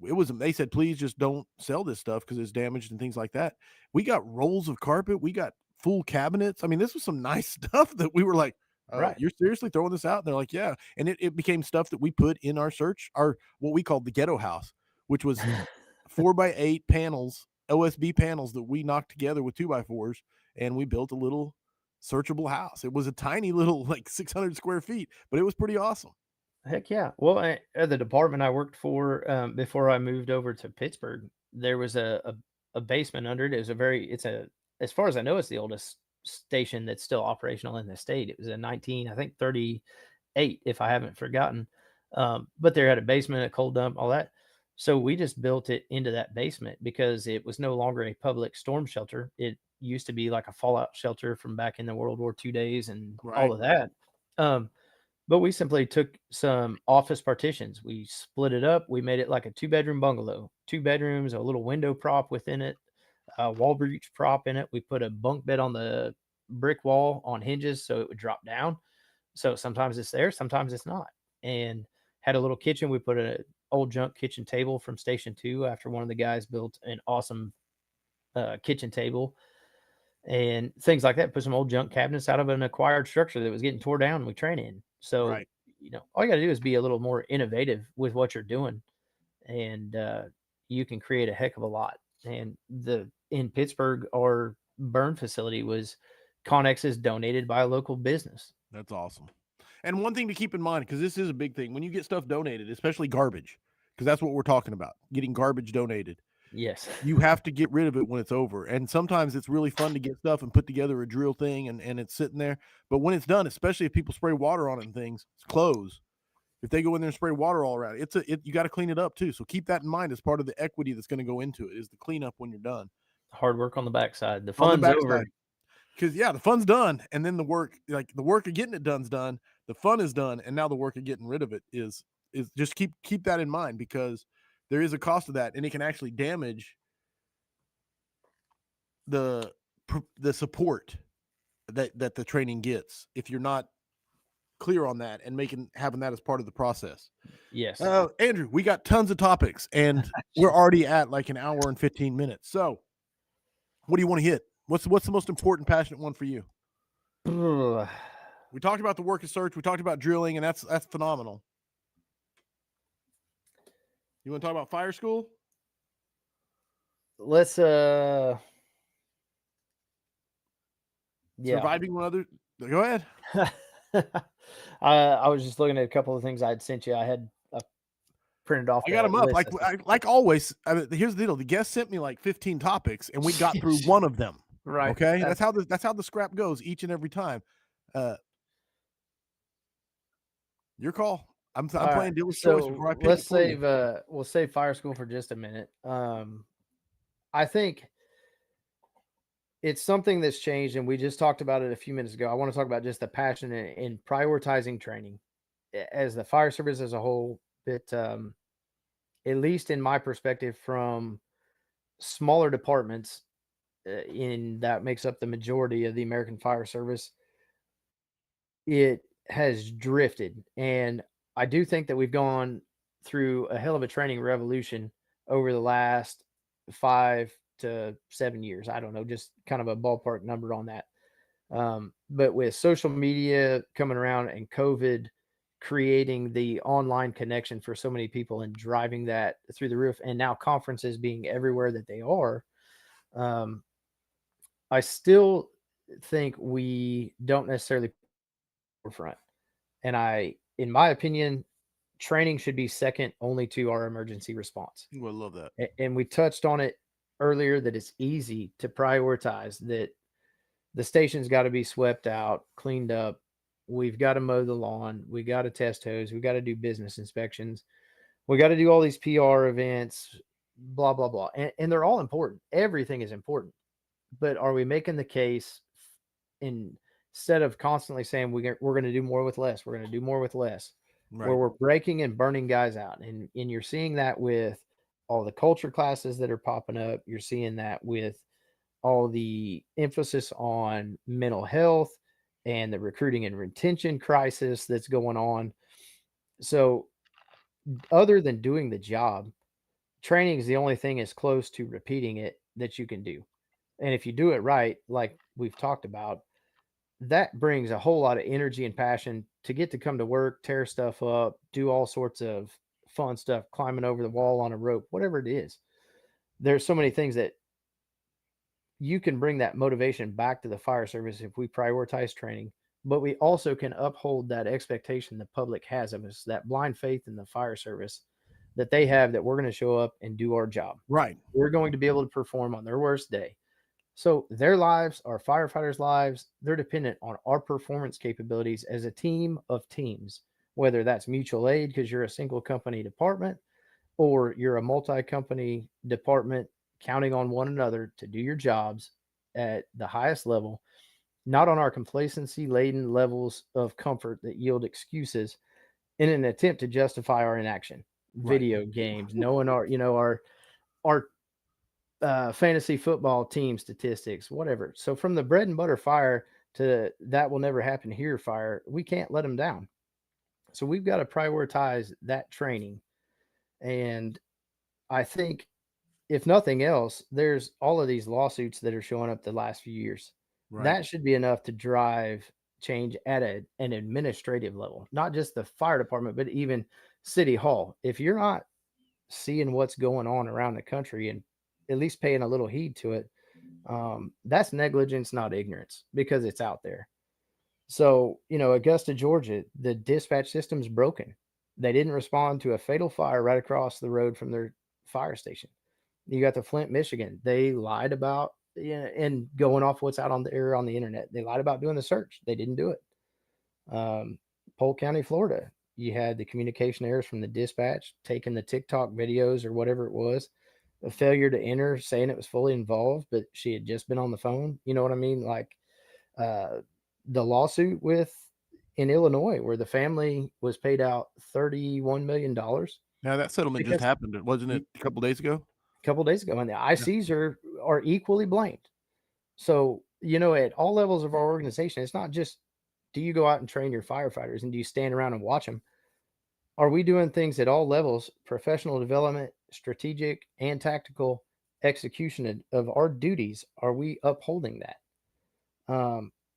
they said, please just don't sell this stuff because it's damaged and things like that. We got rolls of carpet. We got full cabinets. I mean, this was some nice stuff that we were like, you're seriously throwing this out? And they're like, yeah. And it became stuff that we put in our search, what we called the ghetto house, which was 4x8 panels, OSB panels that we knocked together with 2x4s, and we built a little searchable house. It was a tiny little, like 600 square feet, but it was pretty awesome. Heck yeah. Well, at the department I worked for before I moved over to Pittsburgh, there was a basement under it. It's as far as I know, it's the oldest station that's still operational in the state. It was a 1938, if I haven't forgotten. But there had a basement, a coal dump, all that. So we just built it into that basement because it was no longer a public storm shelter. It used to be like a fallout shelter from back in the World War II days and all of that. But we simply took some office partitions. We split it up. We made it like a 2-bedroom bungalow, 2 bedrooms, a little window prop within it, a wall breach prop in it. We put a bunk bed on the brick wall on hinges so it would drop down. So sometimes it's there, sometimes it's not. And had a little kitchen. We put an old junk kitchen table from Station 2 after one of the guys built an awesome kitchen table and things like that. Put some old junk cabinets out of an acquired structure that was getting tore down and we train in. So, all you got to do is be a little more innovative with what you're doing, and you can create a heck of a lot. And in Pittsburgh, our burn facility was Connex's donated by a local business. That's awesome. And one thing to keep in mind, because this is a big thing, when you get stuff donated, especially garbage, because that's what we're talking about, getting garbage donated. Yes. You have to get rid of it when it's over. And sometimes it's really fun to get stuff and put together a drill thing and it's sitting there. But when it's done, especially if people spray water on it and things, it's clothes. If they go in there and spray water all around it, you got to clean it up too. So keep that in mind as part of the equity that's going to go into it is the cleanup when you're done. Hard work on the backside. The On the fun's backside. over. Because the fun's done, and then the work of getting it done's done. The fun is done, and now the work of getting rid of it is just keep that in mind, because there is a cost to that, and it can actually damage the support that the training gets if you're not clear on that and having that as part of the process. Yes. Andrew, we got tons of topics, and we're already at like an hour and 15 minutes. So, what do you want to hit? What's the most important, passionate one for you? We talked about the work of search. We talked about drilling, and that's phenomenal. You want to talk about fire school? Let's Surviving one other. Go ahead. I was just looking at a couple of things I'd sent you. I had printed off. I got them up. list. Like always. Here's the deal. The guest sent me like 15 topics, and we got through one of them. Right. Okay. That's how the scrap goes each and every time. Your call. I'm playing dealer's choice before I pick. Let's save we'll save fire school for just a minute. I think it's something that's changed, and we just talked about it a few minutes ago. I want to talk about just the passion in prioritizing training as the fire service as a whole. But at least in my perspective, from smaller departments, in that makes up the majority of the American Fire Service, it has drifted. And I do think that we've gone through a hell of a training revolution over the last 5 to 7 years. I don't know, just kind of a ballpark number on that. But with social media coming around and COVID creating the online connection for so many people and driving that through the roof, and now conferences being everywhere that they are, I still think we don't necessarily forefront. And in my opinion, training should be second only to our emergency response. I love that. And we touched on it earlier that it's easy to prioritize, that the station's got to be swept out, cleaned up. We've got to mow the lawn. We got to test hose. We got to do business inspections. We got to do all these PR events, blah, blah, blah. And they're all important. Everything is important. But are we making the case instead of constantly saying we're going to do more with less, we're going to do more with less, Right. where we're breaking and burning guys out. And you're seeing that with all the culture classes that are popping up. You're seeing that with all the emphasis on mental health and the recruiting and retention crisis that's going on. So other than doing the job, training is the only thing as close to repeating it that you can do. And if you do it right, like we've talked about, that brings a whole lot of energy and passion to get to come to work, tear stuff up, do all sorts of fun stuff, climbing over the wall on a rope, whatever it is. There's so many things that you can bring that motivation back to the fire service if we prioritize training, but we also can uphold that expectation the public has of us, that blind faith in the fire service that they have, that we're going to show up and do our job. Right. We're going to be able to perform on their worst day. So their lives, our firefighters' lives, they're dependent on our performance capabilities as a team of teams, whether that's mutual aid because you're a single company department or you're a multi-company department counting on one another to do your jobs at the highest level, not on our complacency-laden levels of comfort that yield excuses in an attempt to justify our inaction. Right. Video games, knowing our fantasy football team statistics, whatever. So from the bread and butter fire to that will never happen here fire, we can't let them down. So we've got to prioritize that training. And I think if nothing else, there's all of these lawsuits that are showing up the last few years. Right. That should be enough to drive change at an administrative level, not just the fire department, but even City Hall. If you're not seeing what's going on around the country and at least paying a little heed to it, that's negligence, not ignorance, because it's out there. So, Augusta, Georgia, the dispatch system's broken. They didn't respond to a fatal fire right across the road from their fire station. You got the Flint, Michigan. They lied about, yeah, and going off what's out on the air on the internet. They lied about doing the search. They didn't do it. Polk County, Florida. You had the communication errors from the dispatch, taking the TikTok videos or whatever it was, a failure to enter, saying it was fully involved, but she had just been on the phone. You know what I mean? Like uh, the lawsuit with in Illinois, where the family was paid out $31 million Now that settlement just because happened, wasn't it, a couple days ago? a couple days ago, and the ICs are equally blamed. So, at all levels of our organization, it's not just do you go out and train your firefighters and do you stand around and watch them? Are we doing things at all levels, professional development, strategic and tactical execution of our duties? Are we upholding that?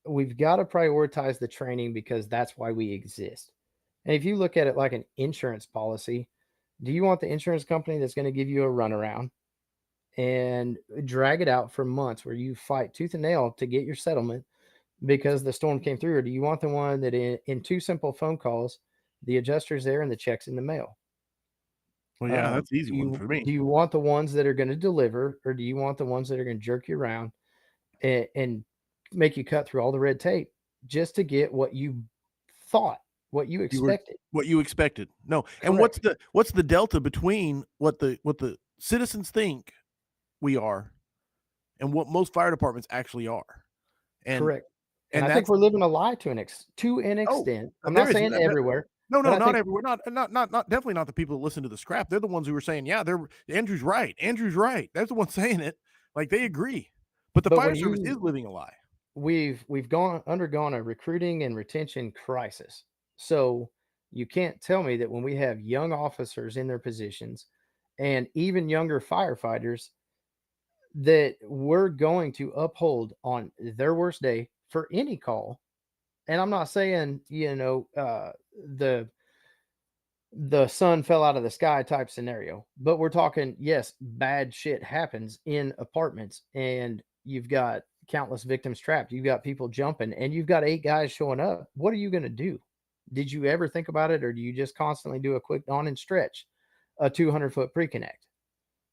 We've got to prioritize the training because that's why we exist. And if you look at it like an insurance policy, do you want the insurance company that's going to give you a runaround and drag it out for months where you fight tooth and nail to get your settlement because the storm came through? Or do you want the one that in two simple phone calls, the adjuster's there and the check's in the mail? Well, yeah, that's an easy Do one you, for me. do you want the ones that are going to deliver, or do you want the ones that are going to jerk you around and make you cut through all the red tape just to get what you thought, what you expected? What you expected. No. And what's Correct. the delta between what the citizens think we are and what most fire departments actually are? And Correct. And I think that's we're living a lie to an oh, extent. I'm there not is saying everywhere, no, but I not think everywhere. Not definitely not the people that listen to the scrap. They're the ones who are saying, yeah, Andrew's right. Andrew's right. That's the one saying it. Like they agree. But the but fire when service is living a lie. we've undergone a recruiting and retention crisis. So you can't tell me that when we have young officers in their positions and even younger firefighters that we're going to uphold on their worst day for any call. And I'm not saying, the sun fell out of the sky type scenario, but we're talking, yes, bad shit happens in apartments and you've got countless victims trapped. You've got people jumping and you've got 8 guys showing up. What are you going to do? Did you ever think about it? Or do you just constantly do a quick on and stretch, a 200-foot pre-connect?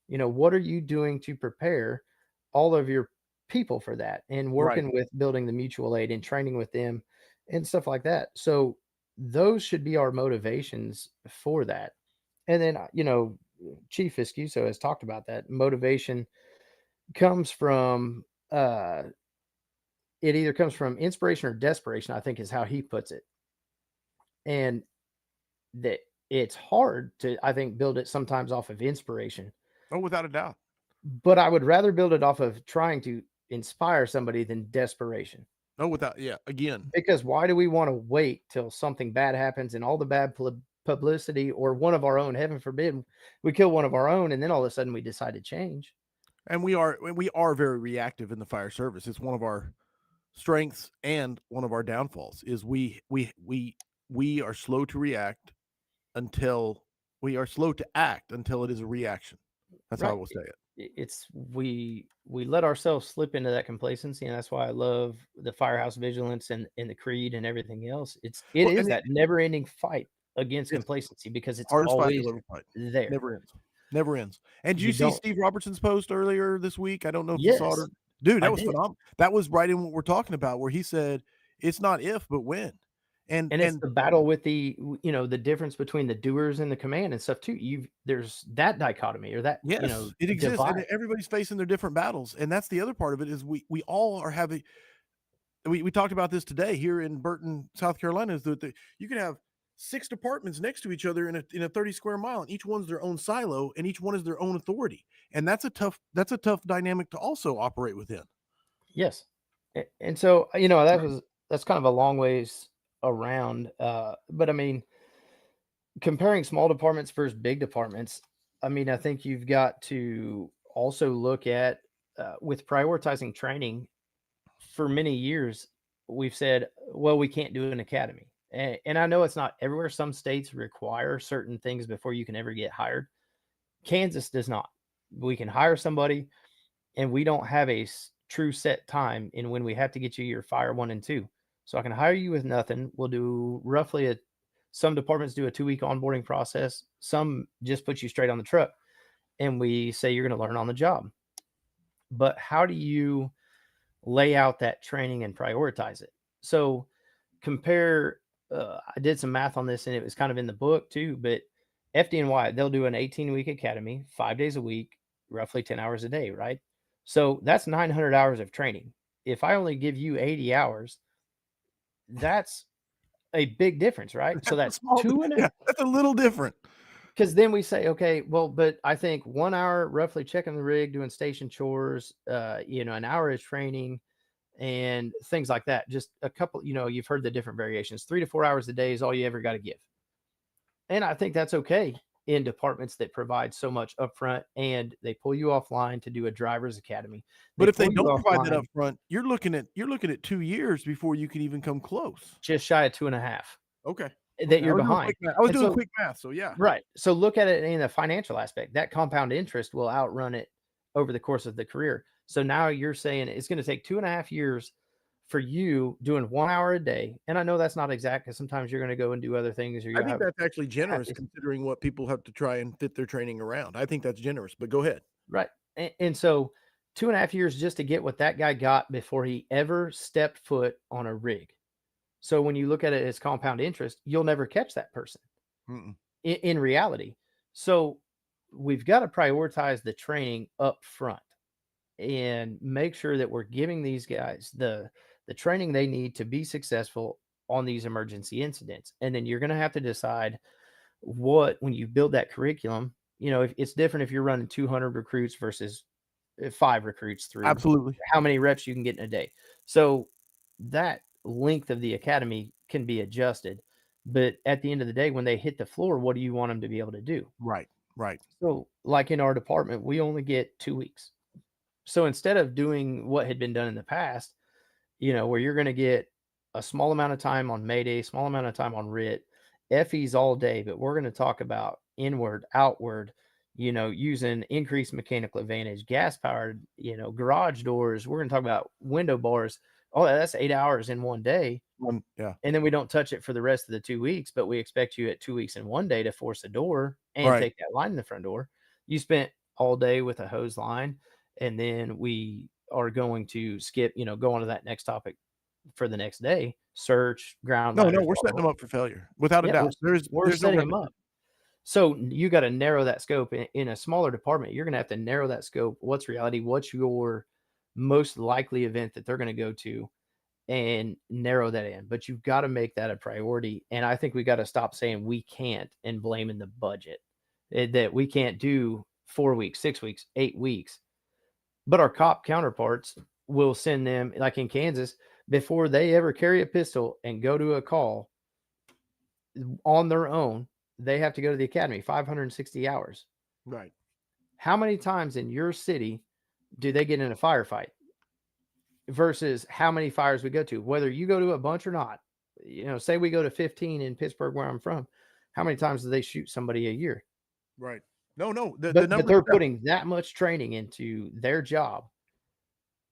What are you doing to prepare all of your people for that and Right. working with building the mutual aid and training with them and stuff like that? So those should be our motivations for that. And then, Chief Fiscuso has talked about that. Motivation comes from, it either comes from inspiration or desperation, I think is how he puts it. And that it's hard to, I think, build it sometimes off of inspiration. Oh, without a doubt. But I would rather build it off of trying to inspire somebody than desperation. Oh, without again. Because why do we want to wait till something bad happens and all the bad publicity, or one of our own, heaven forbid, we kill one of our own, and then all of a sudden we decide to change? And we are very reactive in the fire service. It's one of our strengths and one of our downfalls is we are slow to react until we are slow to act until it is a reaction. That's how I Right. will say it. It's we let ourselves slip into that complacency, and that's why I love the Firehouse Vigilance and the Creed and everything else. It Well, is and that never-ending fight against it's complacency because it's hardest fight always you'll ever fight. there. Never ends. Never ends. And did You you see don't. Steve Robertson's post earlier this week? I don't know if you saw it. Yes, Dude, I that was did. phenomenal. That was right in what we're talking about, where he said it's not if, but when. And it's the battle with the difference between the doers and the command and stuff too. There's that dichotomy or that, yes, it exists, and divide. everybody's facing their different battles, and that's the other part of it is we all are having. We talked about this today here in Burton, South Carolina. Is that you can have 6 departments next to each other in a 30 square mile, and each one's their own silo, and each one is their own authority, and that's a tough dynamic to also operate within. Yes. And so, that's kind of a long ways around. But I mean, comparing small departments versus big departments, I mean, I think you've got to also look at, with prioritizing training. For many years, we've said, well, we can't do an academy. And I know it's not everywhere. Some states require certain things before you can ever get hired. Kansas does not. We can hire somebody, and we don't have a true set time in when we have to get you your fire 1 and 2. So I can hire you with nothing. We'll do roughly a Some departments do a 2-week onboarding process. Some just put you straight on the truck, and we say you're going to learn on the job. But how do you lay out that training and prioritize it? So compare, I did some math on this and it was kind of in the book too, but FDNY, they'll do an 18-week academy, 5 days a week, roughly 10 hours a day, right? So that's 900 hours of training. If I only give you 80 hours, that's a big difference, right? So that's Yeah, that's a little different. because then we say, okay, well, but I think 1 hour roughly checking the rig, doing station chores, an hour is training and things like that. Just a couple, you've heard the different variations. 3 to 4 hours a day is all you ever got to give. And I think that's okay in departments that provide so much upfront and they pull you offline to do a driver's academy. But if they pull you don't provide that offline up front, you're looking at 2 years before you can even come close. just shy of 2.5 Okay. that you're I was doing behind. quick math. I was And doing so- quick math, so yeah. Right. So look at it in the financial aspect. That compound interest will outrun it over the course of the career. So now you're saying it's going to take 2.5 years for you doing 1 hour a day. And I know that's not exact because sometimes you're going to go and do other things. Or you I think have, that's actually generous considering what people have to try and fit their training around. I think that's generous, but go ahead. right. And so 2.5 years just to get what that guy got before he ever stepped foot on a rig. So when you look at it as compound interest, you'll never catch that person in reality. So we've got to prioritize the training up front and make sure that we're giving these guys the training they need to be successful on these emergency incidents. And then you're going to have to decide when you build that curriculum, if it's different if you're running 200 recruits versus 5 recruits through Absolutely. how many reps you can get in a day. So that length of the academy can be adjusted. But at the end of the day, when they hit the floor, what do you want them to be able to do? Right. So like in our department, we only get 2 weeks. So instead of doing what had been done in the past, where you're going to get a small amount of time on Mayday, small amount of time on RIT, FEs all day, but we're going to talk about inward, outward, using increased mechanical advantage, gas powered, garage doors. We're going to talk about window bars. Oh, that's 8 hours in one day. Yeah. And then we don't touch it for the rest of the 2 weeks, but we expect you at 2 weeks in one day to force a door and Right. take that line in the front door. You spent all day with a hose line, and then we are going to skip, go on to that next topic for the next day. Search, ground. No, liners, we're setting them up for failure without a Yeah, doubt. we're There's no setting them repetition. up. So you got to narrow that scope in a smaller department. You're going to have to narrow that scope. What's reality? What's your most likely event that they're going to go to, and narrow that in. But you've got to make that a priority. And I think we got to stop saying we can't and blaming the budget that we can't do 4 weeks, 6 weeks, 8 weeks. But our cop counterparts will send them, like in Kansas, before they ever carry a pistol and go to a call on their own, they have to go to the academy, 560 hours. Right. How many times in your city do they get in a firefight versus how many fires we go to? Whether you go to a bunch or not, say we go to 15 in Pittsburgh, where I'm from, how many times do they shoot somebody a year? Right. No. The But numbers they're are- putting that much training into their job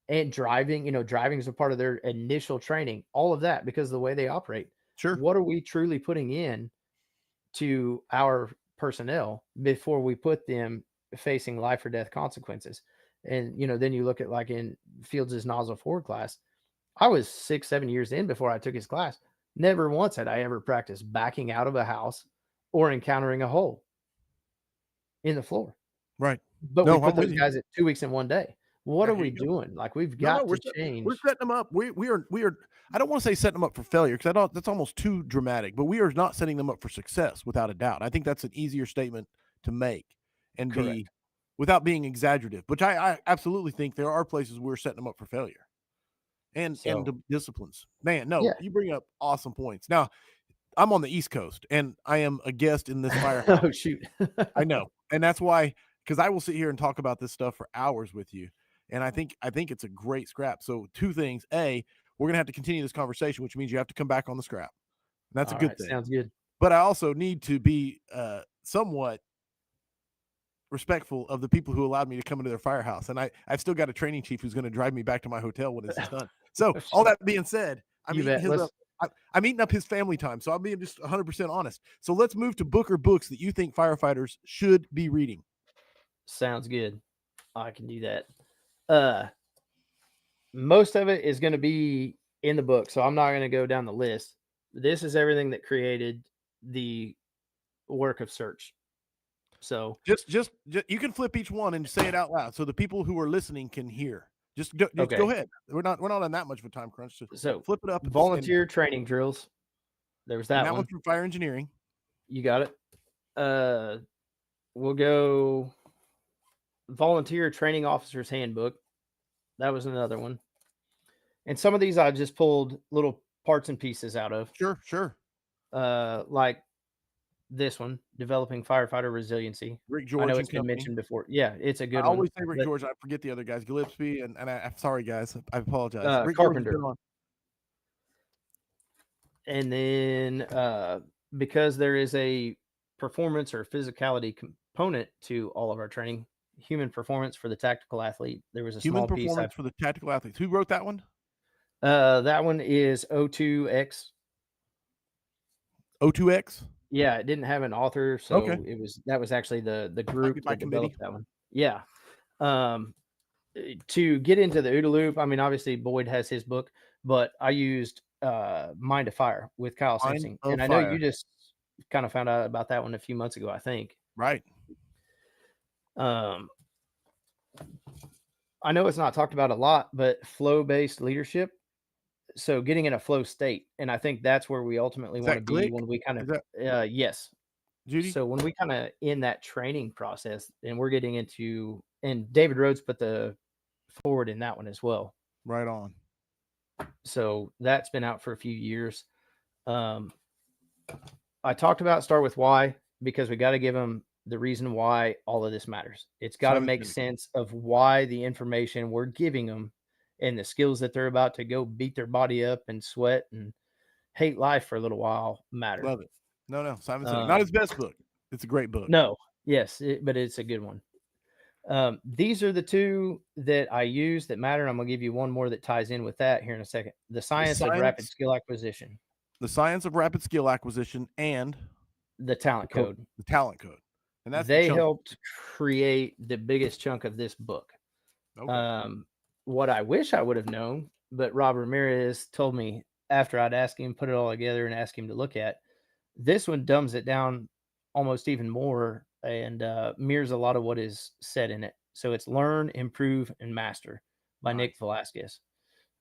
and driving, driving is a part of their initial training, all of that because of the way they operate. Sure. What are we truly putting in to our personnel before we put them facing life or death consequences? And, then you look at like in Fields' nozzle forward class, I was 6-7 years in before I took his class. Never once had I ever practiced backing out of a house or encountering a hole in the floor. Right. But No, we put I'm with those you. guys at 2 weeks in one day. What Yeah, are here we you go. doing? Like we've No, got we're to change. We're setting them up. We are. I don't want to say setting them up for failure because that's almost too dramatic. But we are not setting them up for success without a doubt. I think that's an easier statement to make and be Correct. without being exaggerative. Which I absolutely think there are places we're setting them up for failure. And So- the disciplines. Man, no, Yeah. you bring up awesome points. Now, I'm on the East Coast and I am a guest in this fire. Oh shoot. I know. And that's why, because I will sit here and talk about this stuff for hours with you. And I think it's a great scrap. So 2 things. A, we're going to have to continue this conversation, which means you have to come back on the scrap. And that's a All good right, thing. sounds good. But I also need to be somewhat respectful of the people who allowed me to come into their firehouse. And I've still got a training chief who's going to drive me back to my hotel when this is done. So all that being said, I You mean, bet. I'm eating up his family time, so I'm being just 100% honest. So let's move to book or books that you think firefighters should be reading. Sounds good. I can do that. Most of it is going to be in the book, so I'm not going to go down the list. This is everything that created the work of search. So Just you can flip each one and say it out loud so the people who are listening can hear. Just go Okay. ahead. We're not on that much of a time crunch. So flip it up. volunteer training drills. There was that and that one. one from fire engineering. You got it. We'll go volunteer training officer's handbook. That was another one. And some of these I just pulled little parts and pieces out of. Sure. Like this one, developing firefighter resiliency. Rick George. I know and it's been company. mentioned before. Yeah, it's a good I one. always say Rick George. I forget the other guys, Gillespie, and I'm sorry, guys. I apologize. Rick Carpenter. George, and then because there is a performance or physicality component to all of our training, human performance for the tactical athlete. There was a human small piece. performance for the tactical athletes. Who wrote that one? That one is O2X. O2X. Yeah, it didn't have an author, so Okay. that was actually the group by that developed committee. that one. Yeah. To get into the OODA loop, I mean, obviously Boyd has his book, but I used Mind of Fire with Kyle Mind Simpson, of and I know Fire. you just kind of found out about that one a few months ago, I think. Right. I know it's not talked about a lot, but flow-based leadership. So getting in a flow state, and I think that's where we ultimately want to be when we kind of yes. Judy? So when we kind of in that training process, and we're getting into, and David Rhodes put the forward in that one as well. Right on. So that's been out for a few years. I talked about start with why, because we got to give them the reason why all of this matters. It's got to make sense of why the information we're giving them and the skills that they're about to go beat their body up and sweat and hate life for a little while matter. Love it. No, Simon Sinek. Not his best book. It's a great book. No, yes, but it's a good one. These are the two that I use that matter. I'm going to give you one more that ties in with that here in a second. The science of rapid skill acquisition. The science of rapid skill acquisition and the talent code. The talent code. And that's they helped create the biggest chunk of this book. Okay. What I wish I would have known, but Rob Ramirez told me after I'd asked him, put it all together and ask him to look at, this one dumbs it down almost even more and mirrors a lot of what is said in it. So it's Learn, Improve, and Master by Nick Velasquez.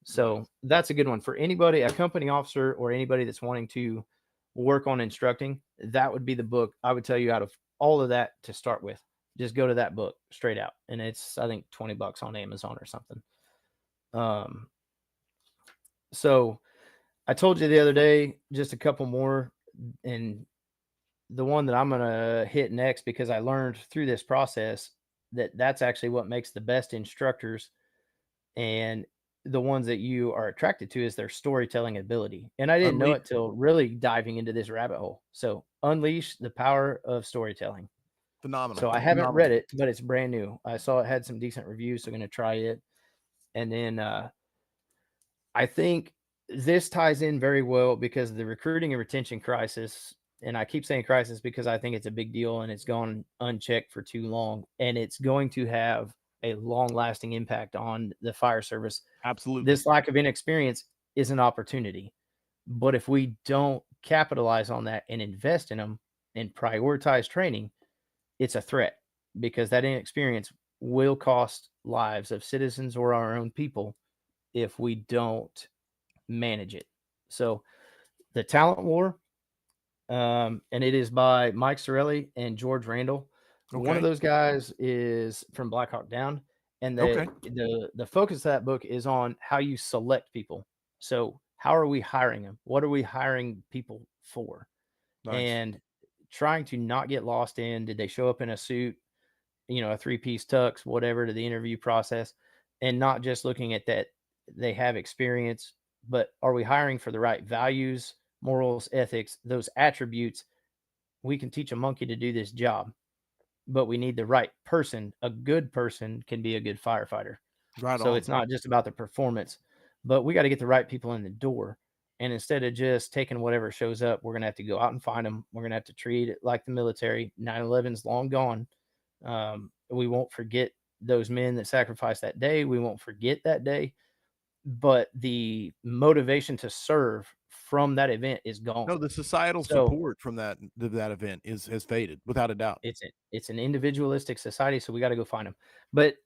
So that's a good one for anybody, a company officer or anybody that's wanting to work on instructing. That would be the book I would tell you out of all of that to start with. Just go to that book straight out. And it's, I think, $20 on Amazon or something. So I told you the other day, just a couple more, and the one that I'm going to hit next, because I learned through this process that that's actually what makes the best instructors and the ones that you are attracted to is their storytelling ability. And I didn't know it till really diving into this rabbit hole. So Unleash the Power of Storytelling. Phenomenal. So I haven't read it, but it's brand new. I saw it had some decent reviews, so I'm going to try it. And then I think this ties in very well because of the recruiting and retention crisis. And I keep saying crisis because I think it's a big deal and it's gone unchecked for too long. And it's going to have a long-lasting impact on the fire service. Absolutely. This lack of inexperience is an opportunity. But if we don't capitalize on that and invest in them and prioritize training, it's a threat because that inexperience will cost lives of citizens or our own people if we don't manage it. So the Talent War, and it is by Mike Sorelli and George Randall. Okay. One of those guys is from Black Hawk Down, and the focus of that book is on how you select people. So how are we hiring them? What are we hiring people for? Nice. And trying to not get lost in, did they show up in a suit, a 3-piece tux, whatever, to the interview process, and not just looking at that they have experience, but are we hiring for the right values, morals, ethics, those attributes? We can teach a monkey to do this job, but we need the right person. A good person can be a good firefighter. Right. So it's not just about the performance, but we got to get the right people in the door. And instead of just taking whatever shows up, we're going to have to go out and find them. We're going to have to treat it like the military. 9/11's long gone. We won't forget those men that sacrificed that day. We won't forget that day. But the motivation to serve from that event is gone. No, the societal So support from that event has faded without a doubt. it's an individualistic society, so we got to go find them. But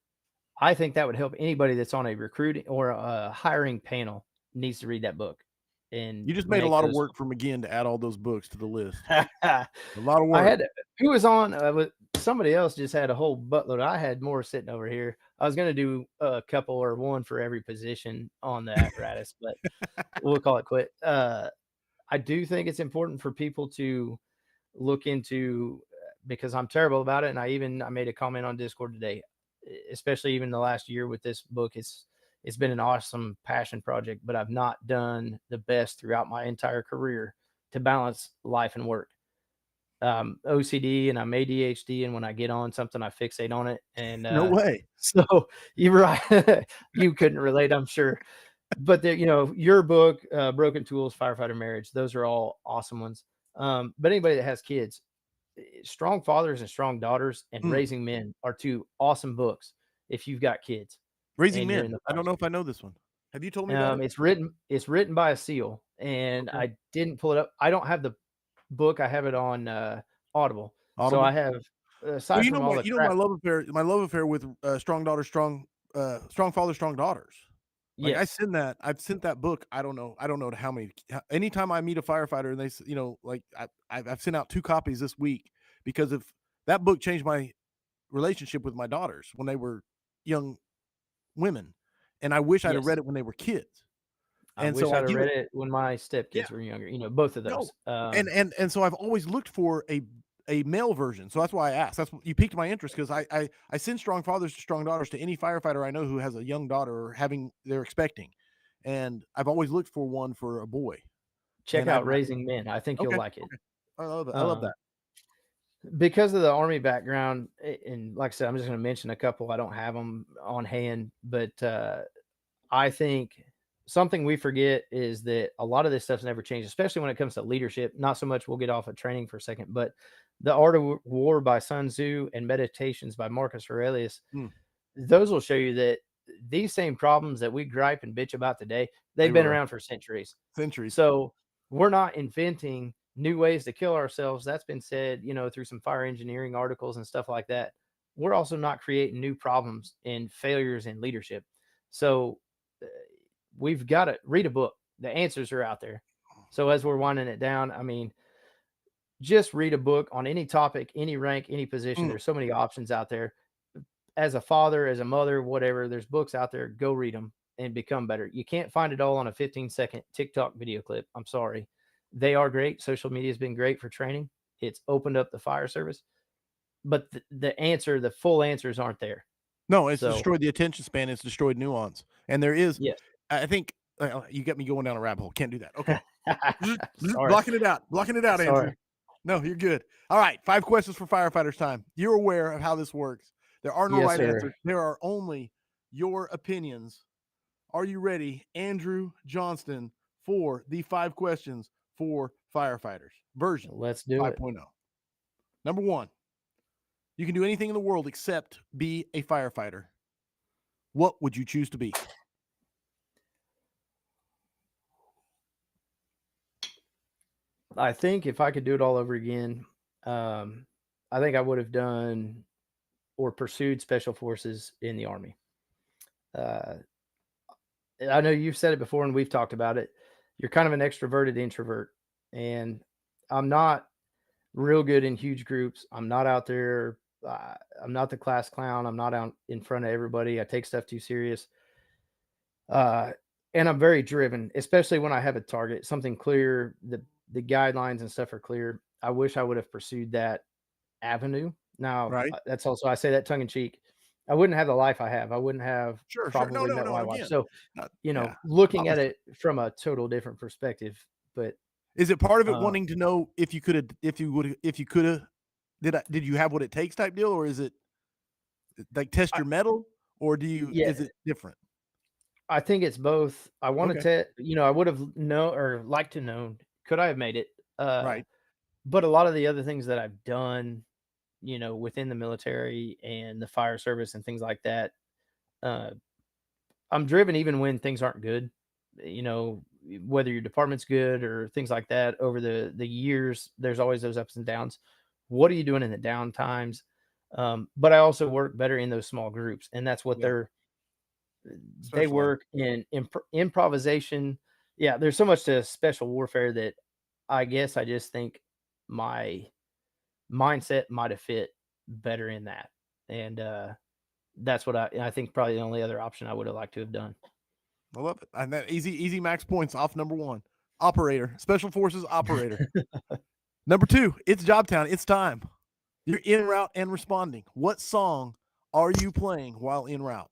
I think that would help anybody that's on a recruiting or a hiring panel needs to read that book. And You just made a lot of work for McGinn to add all those books to the list. A lot of work. I had who was on with somebody else just had a whole buttload. I had more sitting over here. I was going to do a couple or one for every position on the apparatus, but we'll call it quit. I do think it's important for people to look into because I'm terrible about it. And I made a comment on Discord today, especially even the last year with this book. It's been an awesome passion project, but I've not done the best throughout my entire career to balance life and work. OCD and I'm ADHD, and when I get on something, I fixate on it. And no way. So you're right. You couldn't relate, I'm sure. But your book, Broken Tools, Firefighter Marriage, those are all awesome ones. But anybody that has kids, Strong Fathers and Strong Daughters and Raising Men are two awesome books if you've got kids. Raising Men. I don't know if I know this one. Have you told me about it? It's written by a SEAL, and okay. I didn't pull it up. I don't have the book. I have it on Audible. So I have aside from all the crap, my love affair with Strong Daughters, Strong Fathers, Strong Daughters. Like yes. I've sent that book. I don't know to how many. Anytime I meet a firefighter and they, I've sent out 2 copies this week because of that book changed my relationship with my daughters when they were young women, and I wish I'd have read it when they were kids. And I wish I'd have read it when my stepkids were younger. Both of those. No. And so I've always looked for a male version. So that's why I asked. That's you piqued my interest because I send Strong Fathers to Strong Daughters to any firefighter I know who has a young daughter or they're expecting, and I've always looked for one for a boy. Check out Raising Men. I think you'll like it. Okay. I love that. Because of the Army background, and like I said, I'm just going to mention a couple. I don't have them on hand, but I think something we forget is that a lot of this stuff's never changed, especially when it comes to leadership. Not so much, we'll get off of training for a second, but The Art of War by Sun Tzu and Meditations by Marcus Aurelius, those will show you that these same problems that we gripe and bitch about today, they've been around for centuries. So we're not inventing new ways to kill ourselves. That's been said, through some fire engineering articles and stuff like that. We're also not creating new problems and failures in leadership. So we've got to read a book. The answers are out there. So as we're winding it down, I mean, just read a book on any topic, any rank, any position. There's so many options out there. As a father, as a mother, whatever, there's books out there. Go read them and become better. You can't find it all on a 15-second TikTok video clip. I'm sorry. They are great. Social media has been great for training. It's opened up the fire service, but the full answers aren't there. No, it's destroyed the attention span. It's destroyed nuance. And there is, I think you got me going down a rabbit hole. Can't do that. Okay. Blocking it out, Andrew. No, you're good. All right. 5 questions for firefighters time. You're aware of how this works. There are no right answers. There are only your opinions. Are you ready, Andrew Johnston, for the 5 questions for firefighters version? Let's do 5.0. Number 1, you can do anything in the world except be a firefighter. What would you choose to be? I think if I could do it all over again, I think I would have done or pursued special forces in the Army. I know you've said it before and we've talked about it. You're kind of an extroverted introvert, and I'm not real good in huge groups. I'm not out there. I'm not the class clown. I'm not out in front of everybody. I take stuff too serious. And I'm very driven, especially when I have a target, something clear. The guidelines and stuff are clear. I wish I would have pursued that avenue. Now, that's also, I say that tongue in cheek. I wouldn't have the life I have. I wouldn't have probably met my wife. So, looking at it from a total different perspective. But is it part of it wanting to know if you could have, did you have what it takes type deal, or is it like test your mettle, or is it different? I think it's both. I wanted Okay. to, I would have known or liked to known, could I have made it? Right. But a lot of the other things that I've done, within the military and the fire service and things like that, uh, I'm driven even when things aren't good. You know, whether your department's good or things like that. Over the years, there's always those ups and downs. What are you doing in the down times? But I also work better in those small groups, and that's what Yeah. they Special ed. work in improvisation. Yeah, there's so much to special warfare that I guess I just think my mindset might have fit better in that. And that's what I think probably the only other option I would have liked to have done. I love it. And that easy max points off number 1. Operator, special forces operator. Number 2, it's Jobtown. It's time. You're en route and responding. What song are you playing while en route?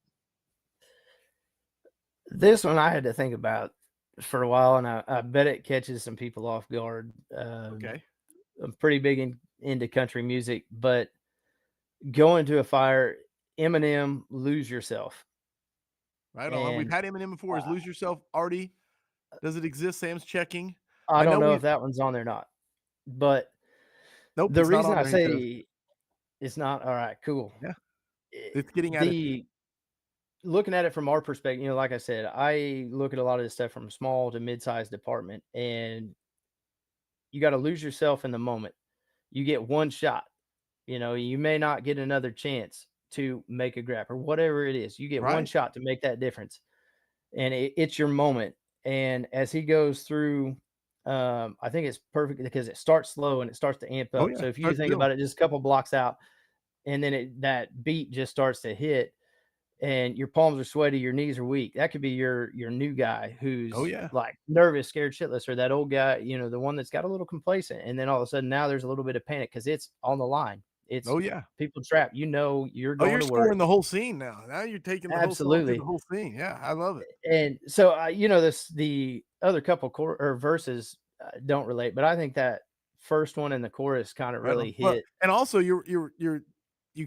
This one I had to think about for a while, and I bet it catches some people off guard. Okay. I'm pretty big into country music, but going to a fire, Eminem, "Lose Yourself." Right on. We've And had Eminem before. Is Lose Yourself already? Does it exist? Sam's checking. I I know don't know we. if that one's on there or not, but Nope, the it's not reason on I there. He says. say it's not all right, cool. Yeah, Eh, it's getting at it. The looking at it from our perspective, like I said, I look at a lot of this stuff from small to mid-sized department, and you got to lose yourself in the moment. You get one shot. You may not get another chance to make a grab or whatever it is. You get one Right. shot to make that difference, and it's your moment. And as he goes through, I think it's perfect because it starts slow and it starts to amp Oh up. yeah. So if you Starts think building. about it, just a couple blocks out, and then that beat just starts to hit, and your palms are sweaty, your knees are weak. That could be your new guy who's Oh yeah. like nervous, scared shitless, or that old guy, the one that's got a little complacent. And then all of a sudden now there's a little bit of panic because it's on the line. It's Oh yeah. people trapped. You're Oh, going you're to work. scoring the whole scene now. Now you're taking the whole song through the Absolutely. whole scene. Yeah, I love it. And so the other couple or verses don't relate, but I think that first one in the chorus kind of Right really on. Well, hit. and also you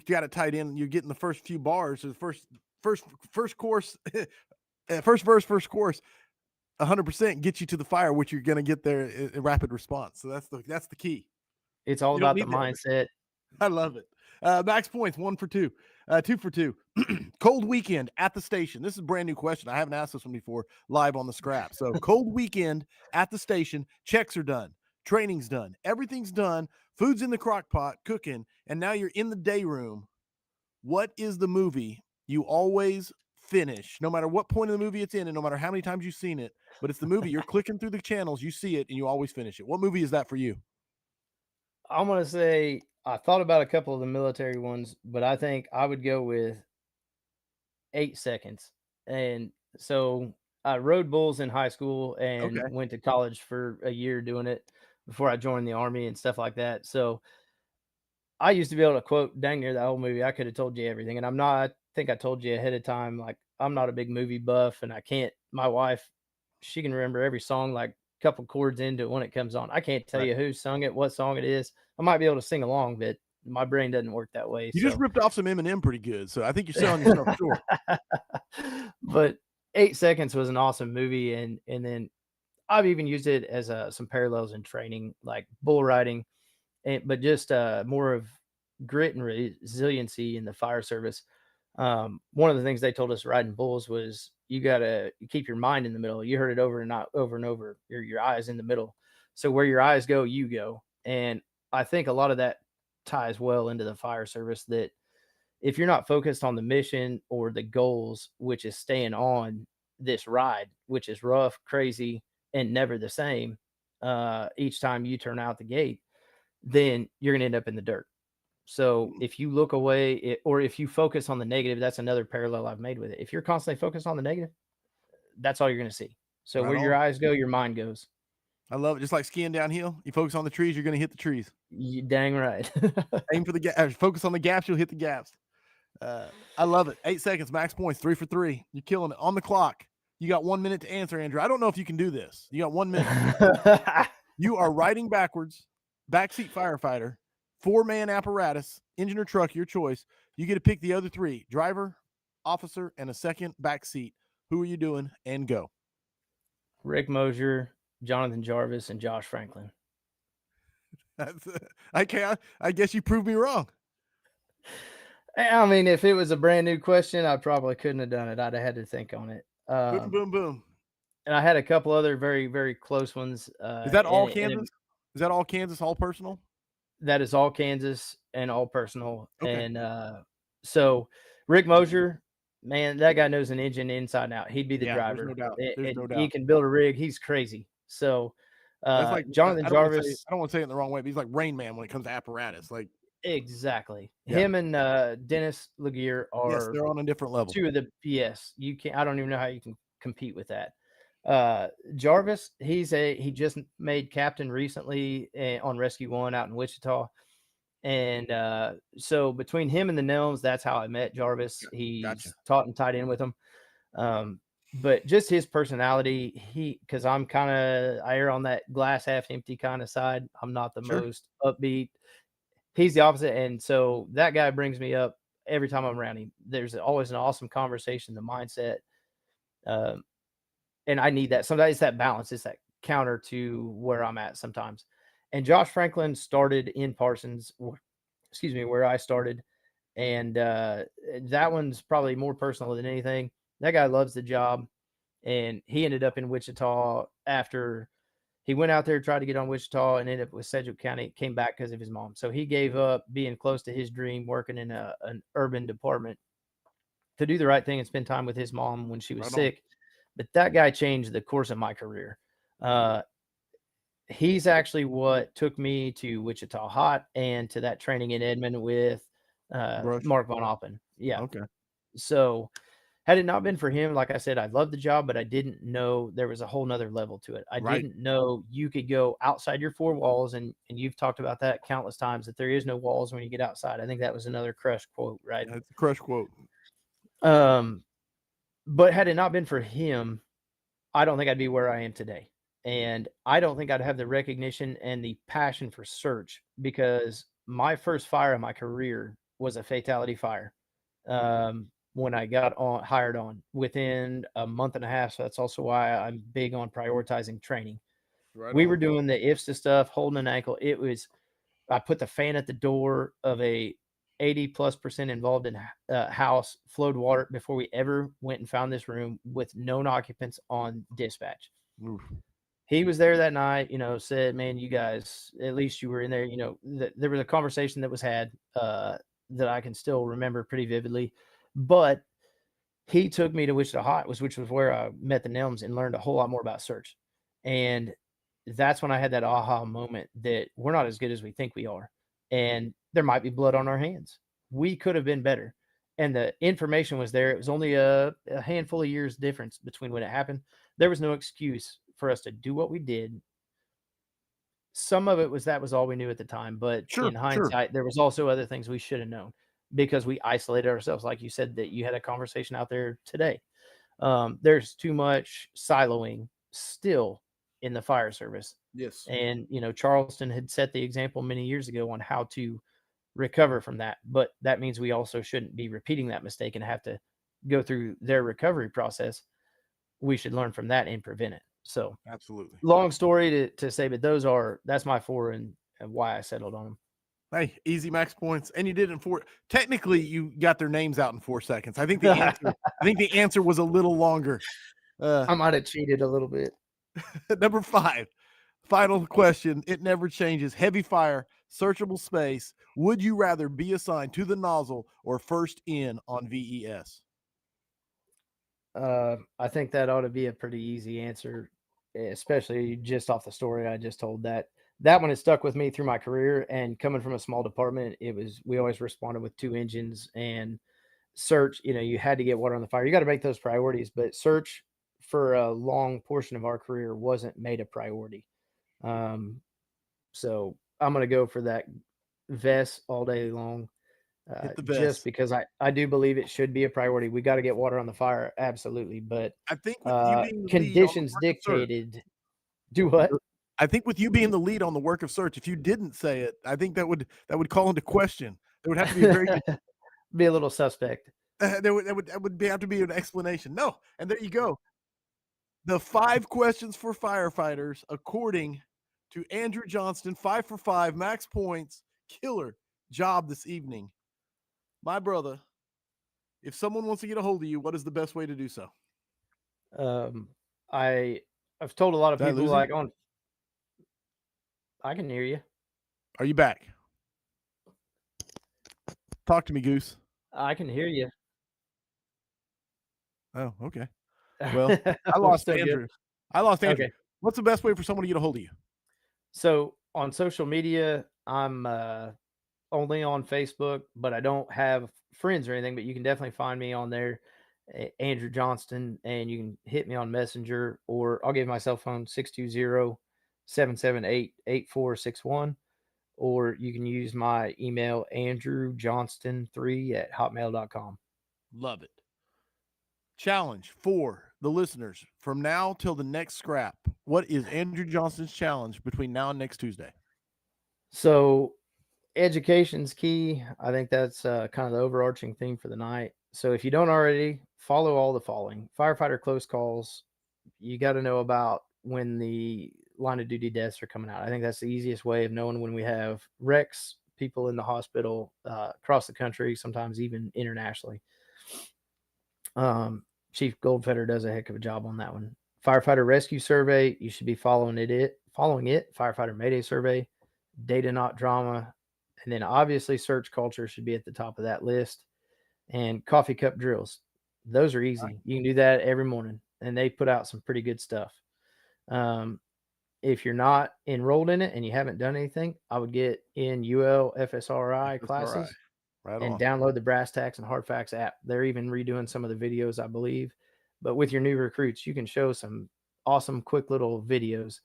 got it tied in. You're getting the first few bars. So the first course, first verse, first chorus, 100% get you to the fire, which you're going to get there in rapid response. So that's the key. It's all You don't about the need the other. mindset. I love it. Max points, 1 for 2, 2 for 2. Cold weekend at the station. This is a brand new question. I haven't asked this one before live on the scrap. So cold weekend at the station. Checks are done. Training's done. Everything's done. Food's in the crock pot cooking. And now you're in the day room. What is the movie you always finish, no matter what point of the movie it's in and no matter how many times you've seen it, but it's the movie you're clicking through the channels, you see it and you always finish it. What movie is that for you? I'm gonna say I thought about a couple of the military ones, but I think I would go with 8 Seconds. And so I rode bulls in high school and Okay. went to college for a year doing it before I joined the army and stuff like that. So I used to be able to quote dang near that whole movie. I could have told you everything. And I think I told you ahead of time, like I'm not a big movie buff and I can't, my wife, she can remember every song like a couple chords into it when it comes on. I can't tell Right. you who sung it, what song it is. I might be able to sing along, but my brain doesn't work that way. You just So ripped off some Eminem pretty good. So I think you're selling yourself short. but 8 Seconds was an awesome movie. And then I've even used it as some parallels in training, like bull riding, but just more of grit and resiliency in the fire service. One of the things they told us riding bulls was you got to keep your mind in the middle. You heard it over and over. Your eyes in the middle. So where your eyes go, you go. And I think a lot of that ties well into the fire service, that if you're not focused on the mission or the goals, which is staying on this ride, which is rough, crazy, and never the same, each time you turn out the gate, then you're going to end up in the dirt. So if you look away or if you focus on the negative, that's another parallel I've made with it. If you're constantly focused on the negative, that's all you're going to see. So Right where your on. eyes go, your mind goes. I love it. Just like skiing downhill, you focus on the trees, you're going to hit the trees. You dang right. Aim for the gaps. Focus on the gaps, you'll hit the gaps. I love it. 8 seconds, max points, 3 for 3. You're killing it. On the clock. You got 1 minute to answer, Andrew. I don't know if you can do this. You got 1 minute. You are riding backwards, backseat firefighter, 4-man apparatus, engine or truck, your choice. You get to pick the other 3: driver, officer, and a second backseat. Who are you doing? And go. Rick Mosier, Jonathan Jarvis, and Josh Franklin. I guess you proved me wrong. I mean, if it was a brand new question, I probably couldn't have done it. I'd have had to think on it. Boom, boom, boom. And I had a couple other very, very close ones. Is that all Kansas? Is that all Kansas, all personal? That is all Kansas and all personal. Okay. And so Rick Mosier, man, that guy knows an engine inside and out. He'd be the driver. There's no doubt. There's no doubt. He can build a rig. He's crazy. So That's like Jonathan Jarvis. I don't want to say it in the wrong way, but he's like Rain Man when it comes to apparatus. Like exactly. Yeah. Him and Dennis Laguerre are yes, they're on a different level. two of the you can't. I don't even know how you can compete with that. Jarvis, he just made captain recently on Rescue One out in Wichita. And so between him and the Nelms, that's how I met Jarvis. He's taught and tied in with them. But just his personality, because I err on that glass half empty kind of side. I'm not the most upbeat. He's the opposite. And so that guy brings me up every time I'm around him. There's always an awesome conversation, the mindset. And I need that. Sometimes it's that balance. It's that counter to where I'm at sometimes. And Josh Franklin started in Parsons, where I started. And that one's probably more personal than anything. That guy loves the job. And he ended up in Wichita after he went out there, tried to get on Wichita, and ended up with Sedgwick County, came back because of his mom. So he gave up being close to his dream, working in an urban department to do the right thing and spend time with his mom when she was sick. But that guy changed the course of my career. He's actually what took me to Wichita Hot and to that training in Edmond with Mark Von Oppen. Yeah. Okay. So had it not been for him, like I said, I loved the job, but I didn't know there was a whole nother level to it. I didn't know you could go outside your four walls, and you've talked about that countless times, that there is no walls when you get outside. I think that was another Crush quote, right? That's a Crush quote. But had it not been for him, I don't think I'd be where I am today. And I don't think I'd have the recognition and the passion for search, because my first fire in my career was a fatality fire. When I got hired on within a month and a half. So that's also why I'm big on prioritizing training. We were doing the IFSTA stuff, holding an ankle. I put the fan at the door of a 80+% involved in house, flowed water before we ever went and found this room with known occupants on dispatch. Oof. He was there that night, said, man, you guys, at least you were in there. There was a conversation that was had that I can still remember pretty vividly. But he took me to Wichita Hot, which was where I met the Nelms and learned a whole lot more about search. And that's when I had that aha moment that we're not as good as we think we are. And there might be blood on our hands. We could have been better. And the information was there. It was only a handful of years difference between when it happened. There was no excuse for us to do what we did. Some of it was that was all we knew at the time. But in hindsight, there was also other things we should have known, because we isolated ourselves. Like you said, that you had a conversation out there today. There's too much siloing still in the fire service. Yes. And, Charleston had set the example many years ago on how to recover from that. But that means we also shouldn't be repeating that mistake and have to go through their recovery process. We should learn from that and prevent it. So absolutely. Long story to say, but that's my four and why I settled on them. Hey, easy max points, and you did it in 4. Technically, you got their names out in 4 seconds. I think the answer was a little longer. I might have cheated a little bit. Number 5, final question. It never changes. Heavy fire, searchable space. Would you rather be assigned to the nozzle or first in on VES? I think that ought to be a pretty easy answer, especially just off the story I just told. That one has stuck with me through my career, and coming from a small department, we always responded with 2 engines, and search, you had to get water on the fire. You got to make those priorities, but search for a long portion of our career wasn't made a priority. So I'm going to go for that VES all day long. Just because I do believe it should be a priority. We got to get water on the fire. Absolutely. But I think with you being conditions dictated. Do what? I think with you being the lead on the work of search, if you didn't say it, I think that would call into question. There would have to be a very good be a little suspect. There would have to be an explanation. No, and there you go. The 5 questions for firefighters, according to Andrew Johnston, 5 for 5, max points, killer job this evening. My brother, if someone wants to get a hold of you, what is the best way to do so? I've told a lot of Did I people lose you? like on. I can hear you. Are you back? Talk to me, Goose. I can hear you. Oh, okay. Well, I lost Still good. Andrew. I lost Andrew. Okay. What's the best way for someone to get a hold of you? So on social media, I'm only on Facebook, but I don't have friends or anything. But you can definitely find me on there, Andrew Johnston, and you can hit me on Messenger, or I'll give my cell phone 620-778-8461, or you can use my email andrewjohnston3@hotmail.com. Love it. Challenge for the listeners from now till the next scrap. What is Andrew Johnston's challenge between now and next Tuesday? So education's key. I think that's kind of the overarching theme for the night. So if you don't already, follow all the following: firefighter close calls. You got to know about when the line of duty deaths are coming out. I think that's the easiest way of knowing when we have wrecks, people in the hospital across the country, sometimes even internationally. Chief Goldfeder does a heck of a job on that one. Firefighter rescue survey, you should be following it. Firefighter mayday survey, data not drama, and then obviously search culture should be at the top of that list. And coffee cup drills, those are easy. You can do that every morning, and they put out some pretty good stuff. If you're not enrolled in it and you haven't done anything, I would get in UL FSRI classes. Right and on. download the Brass Tacks and Hard Facts app. They're even redoing some of the videos, I believe. But with your new recruits, you can show some awesome, quick little videos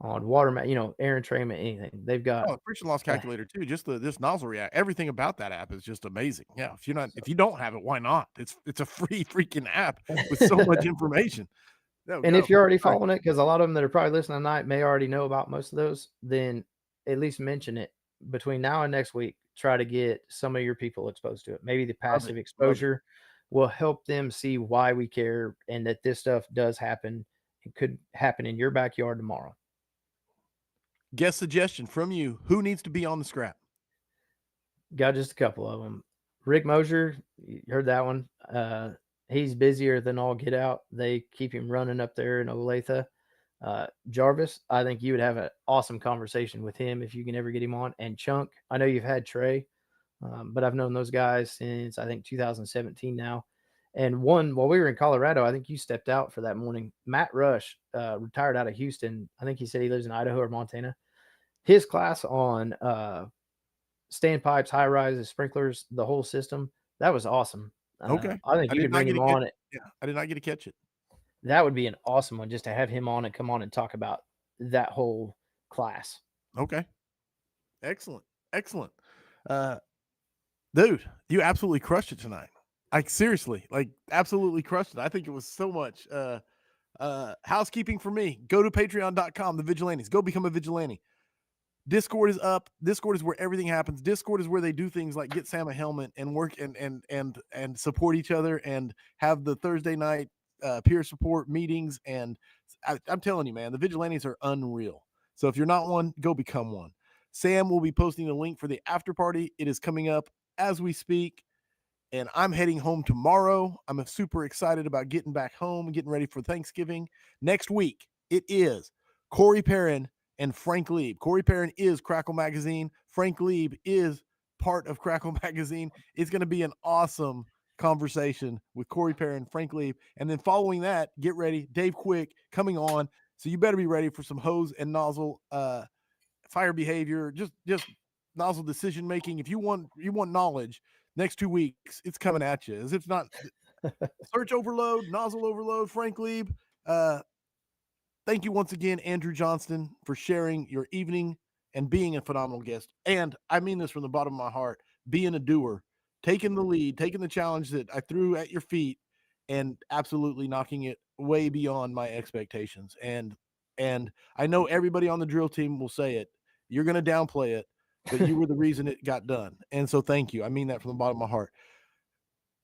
on water, air entrainment, anything. They've got friction loss calculator too. Just this nozzle react. Everything about that app is just amazing. Yeah, if you don't have it, why not? It's a free freaking app with so much information. And if you're already following it, because a lot of them that are probably listening tonight may already know about most of those, then at least mention it between now and next week. Try to get some of your people exposed to it. Maybe the passive exposure will help them see why we care and that this stuff does happen. It could happen in your backyard tomorrow. Guest suggestion from you: who needs to be on the scrap? Got just a couple of them. Rick Mosier, you heard that one. He's busier than all get out. They keep him running up there in Olathe. Jarvis, I think you would have an awesome conversation with him if you can ever get him on. And Chunk, I know you've had Trey, but I've known those guys since I think 2017 now. And one, while we were in Colorado, I think you stepped out for that morning. Matt Rush, retired out of Houston. I think he said he lives in Idaho or Montana. His class on standpipes, high rises, sprinklers, the whole system, that was awesome. Okay. I think you could bring him on it. Yeah, I did not get to catch it. That would be an awesome one, just to have him on and come on and talk about that whole class. Okay. Excellent. Dude, you absolutely crushed it tonight. Seriously, absolutely crushed it. I think it was so much housekeeping for me. Go to patreon.com, the Vigilantes. Go become a vigilante. Discord is up. Discord is where everything happens. Discord is where they do things like get Sam a helmet and work and support each other and have the Thursday night peer support meetings. And I'm telling you, man, the Vigilantes are unreal. So if you're not one, go become one. Sam will be posting a link for the after party. It is coming up as we speak. And I'm heading home tomorrow. I'm super excited about getting back home and getting ready for Thanksgiving. Next week, it is Corey Perrin and Frank Lieb. Corey Perrin is Crackle Magazine. Frank Lieb is part of Crackle Magazine. It's going to be an awesome conversation with Corey Perrin, Frank Lieb. And then following that, get ready. Dave Quick coming on. So you better be ready for some hose and nozzle fire behavior, just nozzle decision making. If you want knowledge, next 2 weeks, it's coming at you. As if not search overload, nozzle overload, Frank Lieb. Thank you once again, Andrew Johnston, for sharing your evening and being a phenomenal guest. And I mean this from the bottom of my heart, being a doer, taking the lead, taking the challenge that I threw at your feet and absolutely knocking it way beyond my expectations. And I know everybody on the drill team will say it. You're going to downplay it, but you were the reason it got done. And so thank you. I mean that from the bottom of my heart.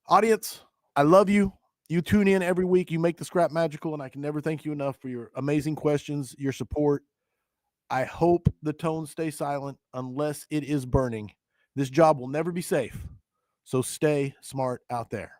Audience, I love you. You tune in every week. You make the scrap magical, and I can never thank you enough for your amazing questions, your support. I hope the tones stay silent unless it is burning. This job will never be safe. So stay smart out there.